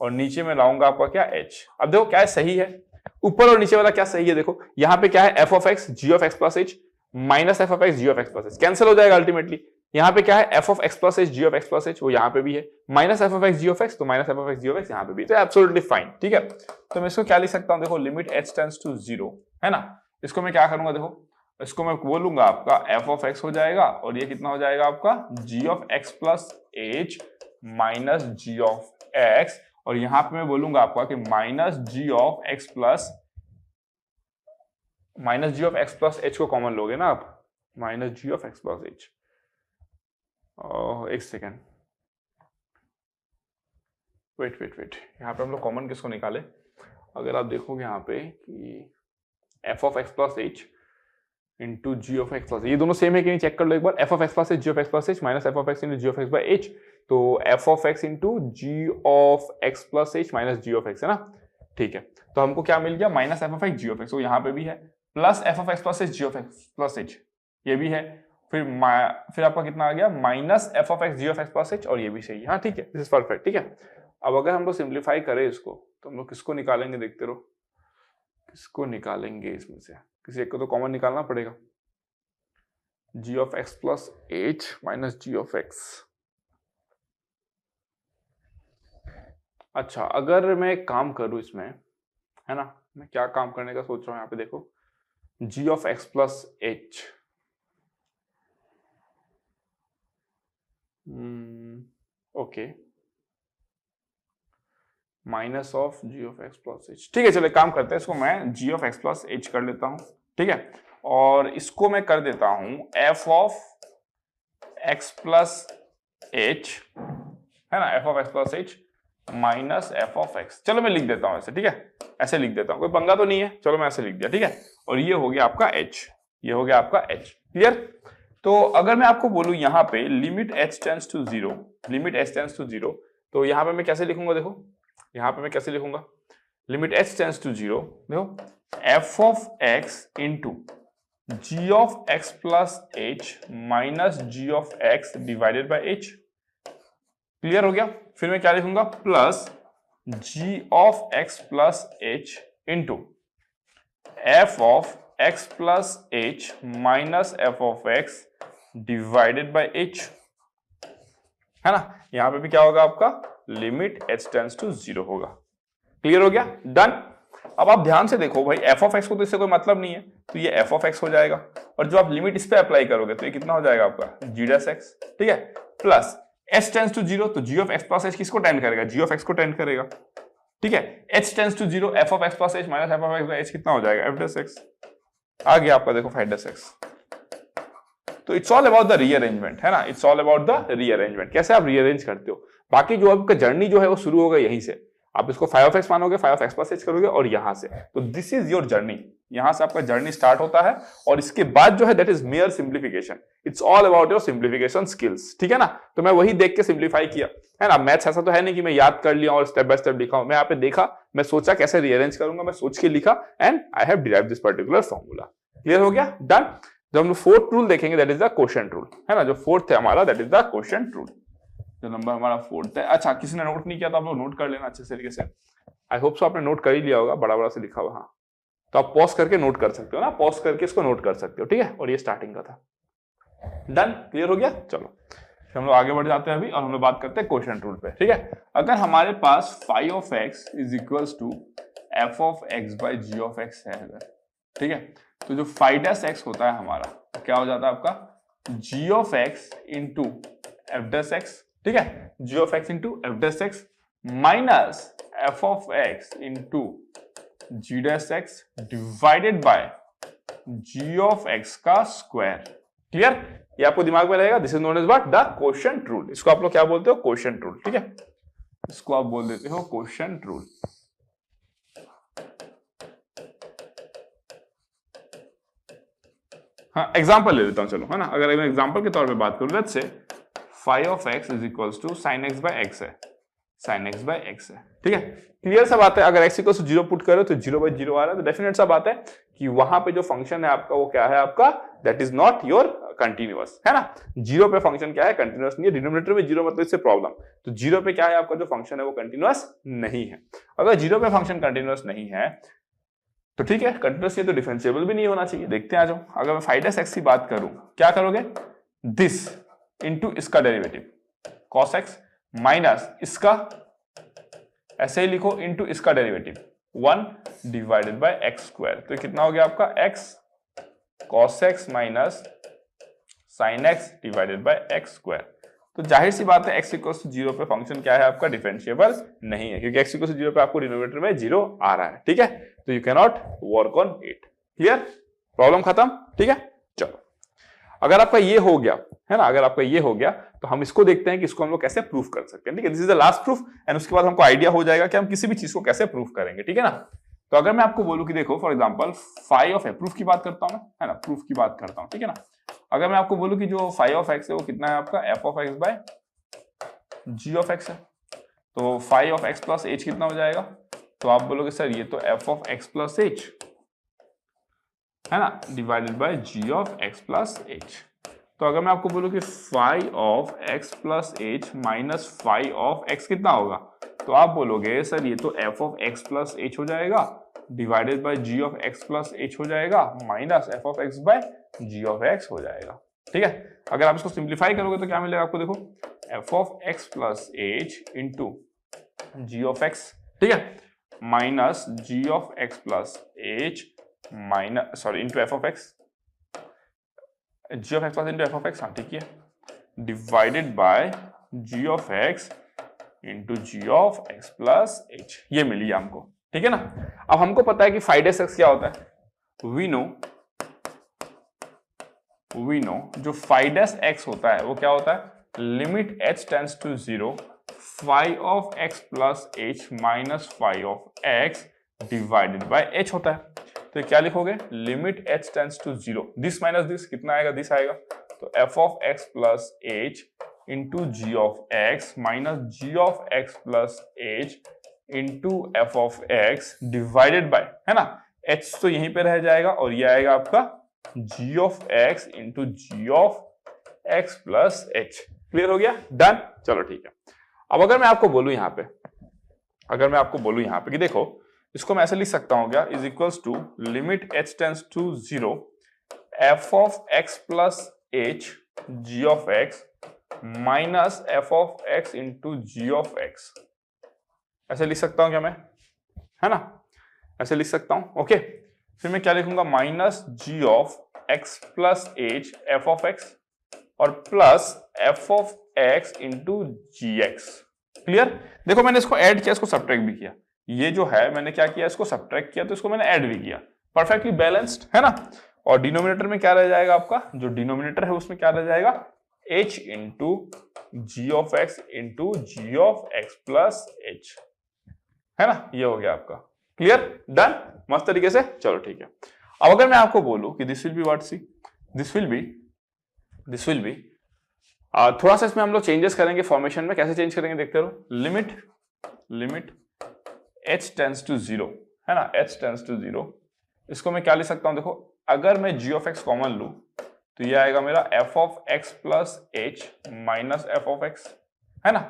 और नीचे में लाऊंगा आपका क्या h। अब देखो क्या है सही है, ऊपर और नीचे वाला क्या सही है, देखो यहां पे क्या है f of x g of x plus H minus f of x g of x plus H, cancel हो जाएगा अल्टीमेटली। यहाँ पे क्या है f of x plus H g of x plus H, वो यहाँ पे भी है, minus f of x g of x, तो minus f of x g of x यहाँ पे भी, तो एब्सोल्युटली फाइन, ठीक है। तो मैं इसको क्या लिख सकता हूँ, देखो लिमिट h टेंड्स टू 0, है ना, इसको मैं क्या करूंगा, देखो इसको मैं बोलूंगा आपका f ऑफ x हो जाएगा, और ये कितना हो जाएगा आपका g of x plus H minus g of x, और यहां पे मैं बोलूंगा आपका कि minus g of x plus h को कॉमन लोगे ना आप, minus g of x plus H, एक सेकेंड, वेट, यहाँ पे हम लोग कॉमन किसको निकाले, अगर आप देखोगे यहाँ पे कि f of x plus h into ji of x plus, ये दोनों सेम है कि नहीं चेक कर लो एक बार, f of x plus h g of x plus H minus f of x into ji of x by h, तो f of x into ji of x plus H minus ji of x, है ना, ठीक है। तो हमको क्या मिल गया, minus f of x g of x, वो यहाँ पे भी है, plus f of x plus h g of x plus h, ये भी है, फिर आपका कितना आ गया, minus f of x g of x plus H, और ये भी सही है, हाँ ठीक है, दिस इज परफेक्ट, ठीक है। अब अगर हम लोग सिंप्लीफाई करें इसको, तो हम लोग किसको निकालेंगे, देखते रहो, किसको निकालेंगे इसमें से, किसी एक को तो कॉमन निकालना पड़ेगा, g of x plus H minus ji of x. अच्छा अगर मैं एक काम करूं इसमें, है ना, मैं क्या काम करने का सोच रहा हूं, यहाँ पे देखो g of x plus h, okay, minus of g of x plus H, ठीक है, चलो एक काम करते हैं, इसको मैं g of x plus h कर लेता हूं, ठीक है, और इसको मैं कर देता हूं f of x plus H, है ना, f of x plus H minus f of x, चलो मैं लिख देता हूं ऐसे, ठीक है, ऐसे लिख देता हूं, कोई पंगा तो नहीं है, चलो मैं ऐसे लिख दिया, ठीक है, और ये हो गया आपका h, ये हो गया आपका h, क्लियर। तो अगर मैं आपको बोलूं यहाँ पे limit h tends to 0, limit h tends to 0, तो यहाँ पे मैं कैसे लिखूंगा, देखो यहाँ पे मैं कैसे लिखूंगा, लिमिट h टेंड्स टू 0, देखो f of x into g of x plus H minus g of x divided by h, clear हो गया। फिर मैं क्या लिखूंगा, plus g of x plus h into f of x plus H minus f of x divided by h, है ना, यहां पे भी क्या होगा आपका, लिमिट h टेंड्स टू 0 होगा, क्लियर हो गया, डन। अब आप ध्यान से देखो भाई, f ऑफ x को तो इससे कोई मतलब नहीं है, तो ये f ऑफ x हो जाएगा, और जो आप लिमिट इस पे अप्लाई करोगे तो ये कितना हो जाएगा आपका g डैश x, ठीक है, प्लस h टेंड्स टू 0, तो g of x plus h किसको टेंड करेगा, g ऑफ x को टेंड करेगा, ठीक है, h tends to 0, f of x plus h minus f of x by h कितना हो जाएगा, f डैश x, आ गया आपका देखो 5 डैश x। तो it's all about the rearrangement, है ना, it's all about the rearrangement, कैसे आप रीअरेंज करते हो, बाकी जो आपका जर्नी जो है वो शुरू होगा यहीं से, आप इसको 5 ऑफ x मानोगे, 5 ऑफ x प्लस h करोगे और यहां से, तो दिस इज योर जर्नी, यहां से आपका जर्नी स्टार्ट होता है और इसके बाद जो है that is mayor simplification. It's all about your simplification skills, ठीक है ना। तो मैं वही देख के सिंप्लीफाई किया है ना। मैथ्स ऐसा तो है नहीं कि मैं याद कर लिया और स्टेप बाय स्टेप लिखा हूं, मैं यहाँ पे देखा, मैं सोचा कैसे रीअरेंज करूंगा, मैं सोच के लिखा and I have derived this particular formula. Clear हो गया, डन। जब हम लोग फोर्थ रूल देखेंगे that is the quotient rule, है ना। जो फोर्थ है हमारा that is the quotient rule, जो नंबर हमारा फोर्थ है। अच्छा, किसी ने नोट नहीं किया तो आप लोग नोट कर लेना अच्छे तरीके से। आई होप सो आपने नोट कर ही लिया होगा, बड़ा बड़ा से लिखा हुआ। हाँ, तो आप पॉज करके नोट कर सकते हो ना, पॉज करके इसको नोट कर सकते हो, ठीक है। और ये स्टार्टिंग का था, डन, क्लियर हो गया। चलो हम लोग आगे बढ़ जाते हैं अभी और हम लोग बात करते हैं क्वोशिएंट रूल पे, ठीक है। अगर हमारे पास phi of x is equals to F of X by G of x है अगर, ठीक है, तो जो फाई डैश एक्स होता है हमारा क्या हो जाता है आपका G of x into F dash X, ठीक है, G of x into F dash X minus F of x into G dash X divided by ji of x का स्क्वायर। क्लियर, ये आपको दिमाग में रहेगा। This is known as what, the quotient rule. इसको आप लोग क्या बोलते हो, क्वोशिएंट रूल, ठीक है। इसको आप बोल देते हो क्वोशिएंट रूल। हाँ, एग्जांपल ले लेता हूं चलो, है ना। अगर मैं एग्जांपल के तौर पे बात करूं, let's say phi of x is equals to sine x by x है, साइन एक्स बाय एक्स है, ठीक है। क्लियर सा बात है। अगर x इक्वल्स टू 0 पुट करो तो 0 बाय 0 आ रहा है, तो डेफिनेट सा बात है कि वहां पे जो फंक्शन है आपका वो क्या है, आपका that is not your continuous, है ना। 0 पे फंक्शन क्या है, कंटिन्यूअस नहीं है। डिनोमिनेटर में 0 मतलब इससे प्रॉब्लम, तो 0 पे क्या है आपका जो फंक्शन है वो कंटिन्यूअस नहीं है। अगर 0 पे फंक्शन कंटिन्यूअस नहीं है तो ठीक है, कंटिन्यूअस नहीं तो डिफरेंशिएबल भी नहीं होना चाहिए। देखते हैं आ जाओ। अगर मैं फाई डैश एक्स की बात करूं, क्या करोगे, दिस इंटू इसका डेरिवेटिव कॉस एक्स माइनस इसका, ऐसे ही लिखो, इनटू इसका derivative 1 divided by x square. तो कितना हो गया आपका x cos x minus sine x divided by x square. तो जाहिर सी बात है x इक्वल्स टू 0 पे फंक्शन क्या है आपका, डिफरेंशिएबल नहीं है, क्योंकि x इक्वल्स टू 0 पे आपको डिनोमिनेटर में 0 आ रहा है, ठीक है। तो you can not work on it. Clear, problem खत्म, ठीक है। चलो, अगर आपका ये हो गया है ना, अगर आपका ये हो गया तो हम इसको देखते हैं कि इसको हम लोग कैसे प्रूफ कर सकते हैं, ठीक है। This is the last proof and उसके बाद हमको आइडिया हो जाएगा कि हम किसी भी चीज को कैसे प्रूफ करेंगे, ठीक है ना। तो अगर मैं आपको बोलूं कि देखो for example phi of x, proof की बात करता हूं मैं, है ना, प्रूफ की बात करता हूं, ठीक है ना। अगर मैं आपको बोलूं कि जो फाई ऑफ एक्स है वो कितना है आपका f of x by ji of x है, तो phi of x plus h कितना हो जाएगा, तो आप बोलोगे सर ये तो f of x plus H है ना, divided by ji of x plus h. तो अगर मैं आपको बोलूं कि phi of x plus H minus phi of x कितना होगा, तो आप बोलोगे सर ये तो f of x plus h हो जाएगा divided by ji of x plus h हो जाएगा minus F of x by ji of x हो जाएगा, ठीक है। अगर आप इसको सिंप्लीफाई करोगे तो क्या मिलेगा आपको, देखो f of x plus h into ji of x, ठीक है, minus ji of x plus H minus sorry into f of x, g of x plus into f of x, हाँ ठीक है, divided by ji of x into ji of x plus h, ये मिली हमको, ठीक है ना। अब हमको पता है कि फाई डैश एक्स क्या होता है, वी नो जो फाई डैश एक्स होता है वो क्या होता है, limit H tends to 0 phi of x plus H minus phi of x divided by h होता है। तो क्या लिखोगे, limit H tends to 0, this minus this कितना आएगा, दिस आएगा, तो f of x plus h into ji of x minus ji of x plus h into f of x divided bye, है ना, एच तो यहीं पे रह जाएगा और ये आएगा आपका G of x into ji of x plus H. Clear हो गया, डन। चलो ठीक है। अब अगर मैं आपको बोलूं यहां पे, अगर मैं आपको बोलूं यहां पे कि देखो इसको मैं ऐसे लिख सकता हूं क्या, is equals to limit H tends to 0 F of x plus h g of x minus F of x into ji of x, ऐसे लिख सकता हूं क्या मैं, है ना, ऐसे लिख सकता हूं, ओके। फिर मैं क्या लिखूंगा, minus ji of x plus H F of X और plus F of x into G X. Clear, देखो मैंने इसको ऐड किया, इसको सब्ट्रैक्ट भी किया, ये जो है मैंने क्या किया, इसको सब्ट्रैक्ट किया तो इसको मैंने ऐड भी किया, परफेक्टली बैलेंस्ड, है ना। और डिनोमिनेटर में क्या रह जाएगा आपका, जो डिनोमिनेटर है उसमें क्या रह जाएगा, h into ji of x into ji of x plus H, है ना, ये हो गया आपका। क्लियर, डन, मस्त तरीके से। चलो ठीक है। अब अगर मैं आपको बोलूं कि this will be what, see this will B थोड़ा सा इसमें हम लोग चेंजेस करेंगे फॉर्मेशन में। कैसे चेंज करेंगे देखते रहो। लिमिट h टेंड्स टू 0 है ना, h टेंड्स टू 0, इसको मैं क्या लिख सकता हूं, देखो अगर मैं g ऑफ x कॉमन लूं तो ये आएगा मेरा f of x plus h minus f of x, है ना,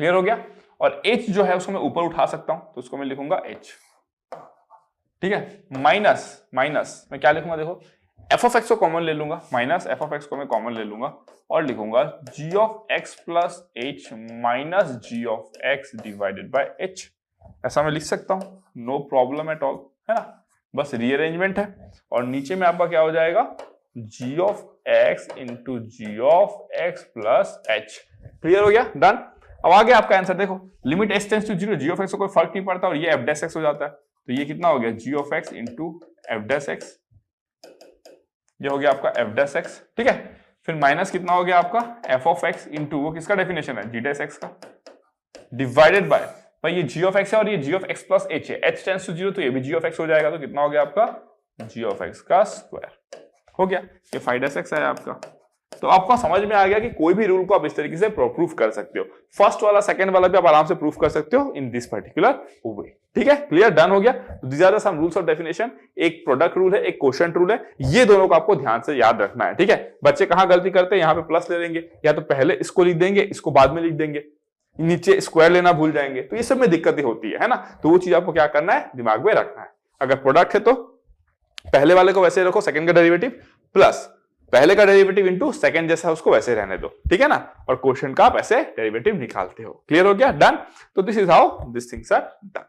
क्लियर हो गया। और h जो है उसको मैं ऊपर उठा सकता हूं तो उसको मैं लिखूंगा h, ठीक है, माइनस मैं क्या लिखूंगा देखो, f ऑफ x को कॉमन ले लूंगा, माइनस f ऑफ x को मैं कॉमन ले लूंगा और लिखूंगा g of x plus h minus g of x divided by h। ऐसा मैं लिख सकता हूं, नो प्रॉब्लम एट ऑल, है ना, बस रीअरेंजमेंट है। और नीचे में आपका क्या हो जाएगा, g of x into ji of x plus h। Clear हो गया, डन। अब आगे आपका आंसर देखो, limit h tends to 0, g of x को कोई फर्क नहीं पड़ता और ये f डैश x हो जाता है, तो ये कितना हो गया, g of x into f dash x, ये हो गया आपका f डैश x, ठीक है। फिर माइनस कितना हो गया आपका f ऑफ x इंटू, वो किसका डेफिनेशन है, g डैश x का, डिवाइडेड बाय, भाई ये g ऑफ x है और ये g of x plus h है, h टेंड्स टू 0 तो ये भी g ऑफ x हो जाएगा, तो कितना हो गया आपका g ऑफ x का स्क्वायर हो गया, ये 5 डैश x है आपका। तो आपको समझ में आ गया कि कोई भी रूल को आप इस तरीके से प्रूफ कर सकते हो, फर्स्ट वाला सेकंड वाला भी आप आराम से प्रूफ कर सकते हो इन दिस पर्टिकुलर वे, ठीक है, क्लियर, डन हो गया। तो these are the some rules of definition, एक प्रोडक्ट रूल है, एक क्वोशिएंट रूल है, ये दोनों को आपको ध्यान से याद रखना है, ठीक है। बच्चे कहां गलती करते हैं, यहाँ पे प्लस ले लेंगे, या तो पहले इसको लिख देंगे, इसको बाद में लिख देंगे, नीचे स्क्वायर लेना भूल जाएंगे, तो ये सब में दिक्कतें होती है ना, तो वो चीज आपको क्या करना है, दिमाग में रखना है। अगर प्रोडक्ट है तो पहले वाले को वैसे रखो, सेकंड का डेरिवेटिव प्लस पहले का डेरिवेटिव इनटू सेकंड जैसा उसको वैसे रहने दो, ठीक है ना, और क्वोशिएंट का आप ऐसे डेरिवेटिव निकालते हो, क्लियर हो गया, डन। तो this is how this things are done,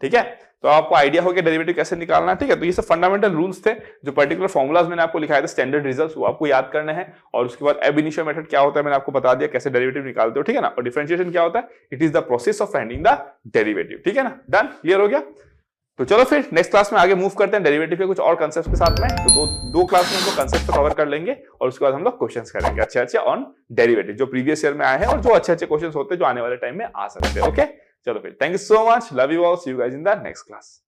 ठीक है। तो आपको आइडिया हो गया डेरिवेटिव कैसे निकालना है, ठीक है। तो ये सब फंडामेंटल रूल्स थे, जो पर्टिकुलर फॉर्मूलाज मैंने आपको लिखाए थे, स्टैंडर्ड रिजल्ट्स, वो आपको याद करने हैं। और उसके बाद एब इनिशियो मेथड क्या होता है मैंने आपको बता दिया, कैसे डेरिवेटिव निकालते हो, ठीक है ना। और डिफरेंशिएशन क्या होता है, it is the process of finding the derivative, ठीक है ना, डन, क्लियर हो गया। तो चलो फिर नेक्स्ट क्लास में आगे मूव करते हैं डेरिवेटिव के कुछ और कांसेप्ट के साथ में। तो दो क्लास में हम लोग कांसेप्ट कवर कर लेंगे और उसके बाद हम लोग क्वेश्चंस करेंगे अच्छे ऑन डेरिवेटिव, जो प्रीवियस ईयर में आए हैं और जो अच्छे क्वेश्चंस होते हैं जो आने वाले टाइम में आ सकते हैं। ओके, चलो फिर, thank you so much, love you all, see you guys in the next class.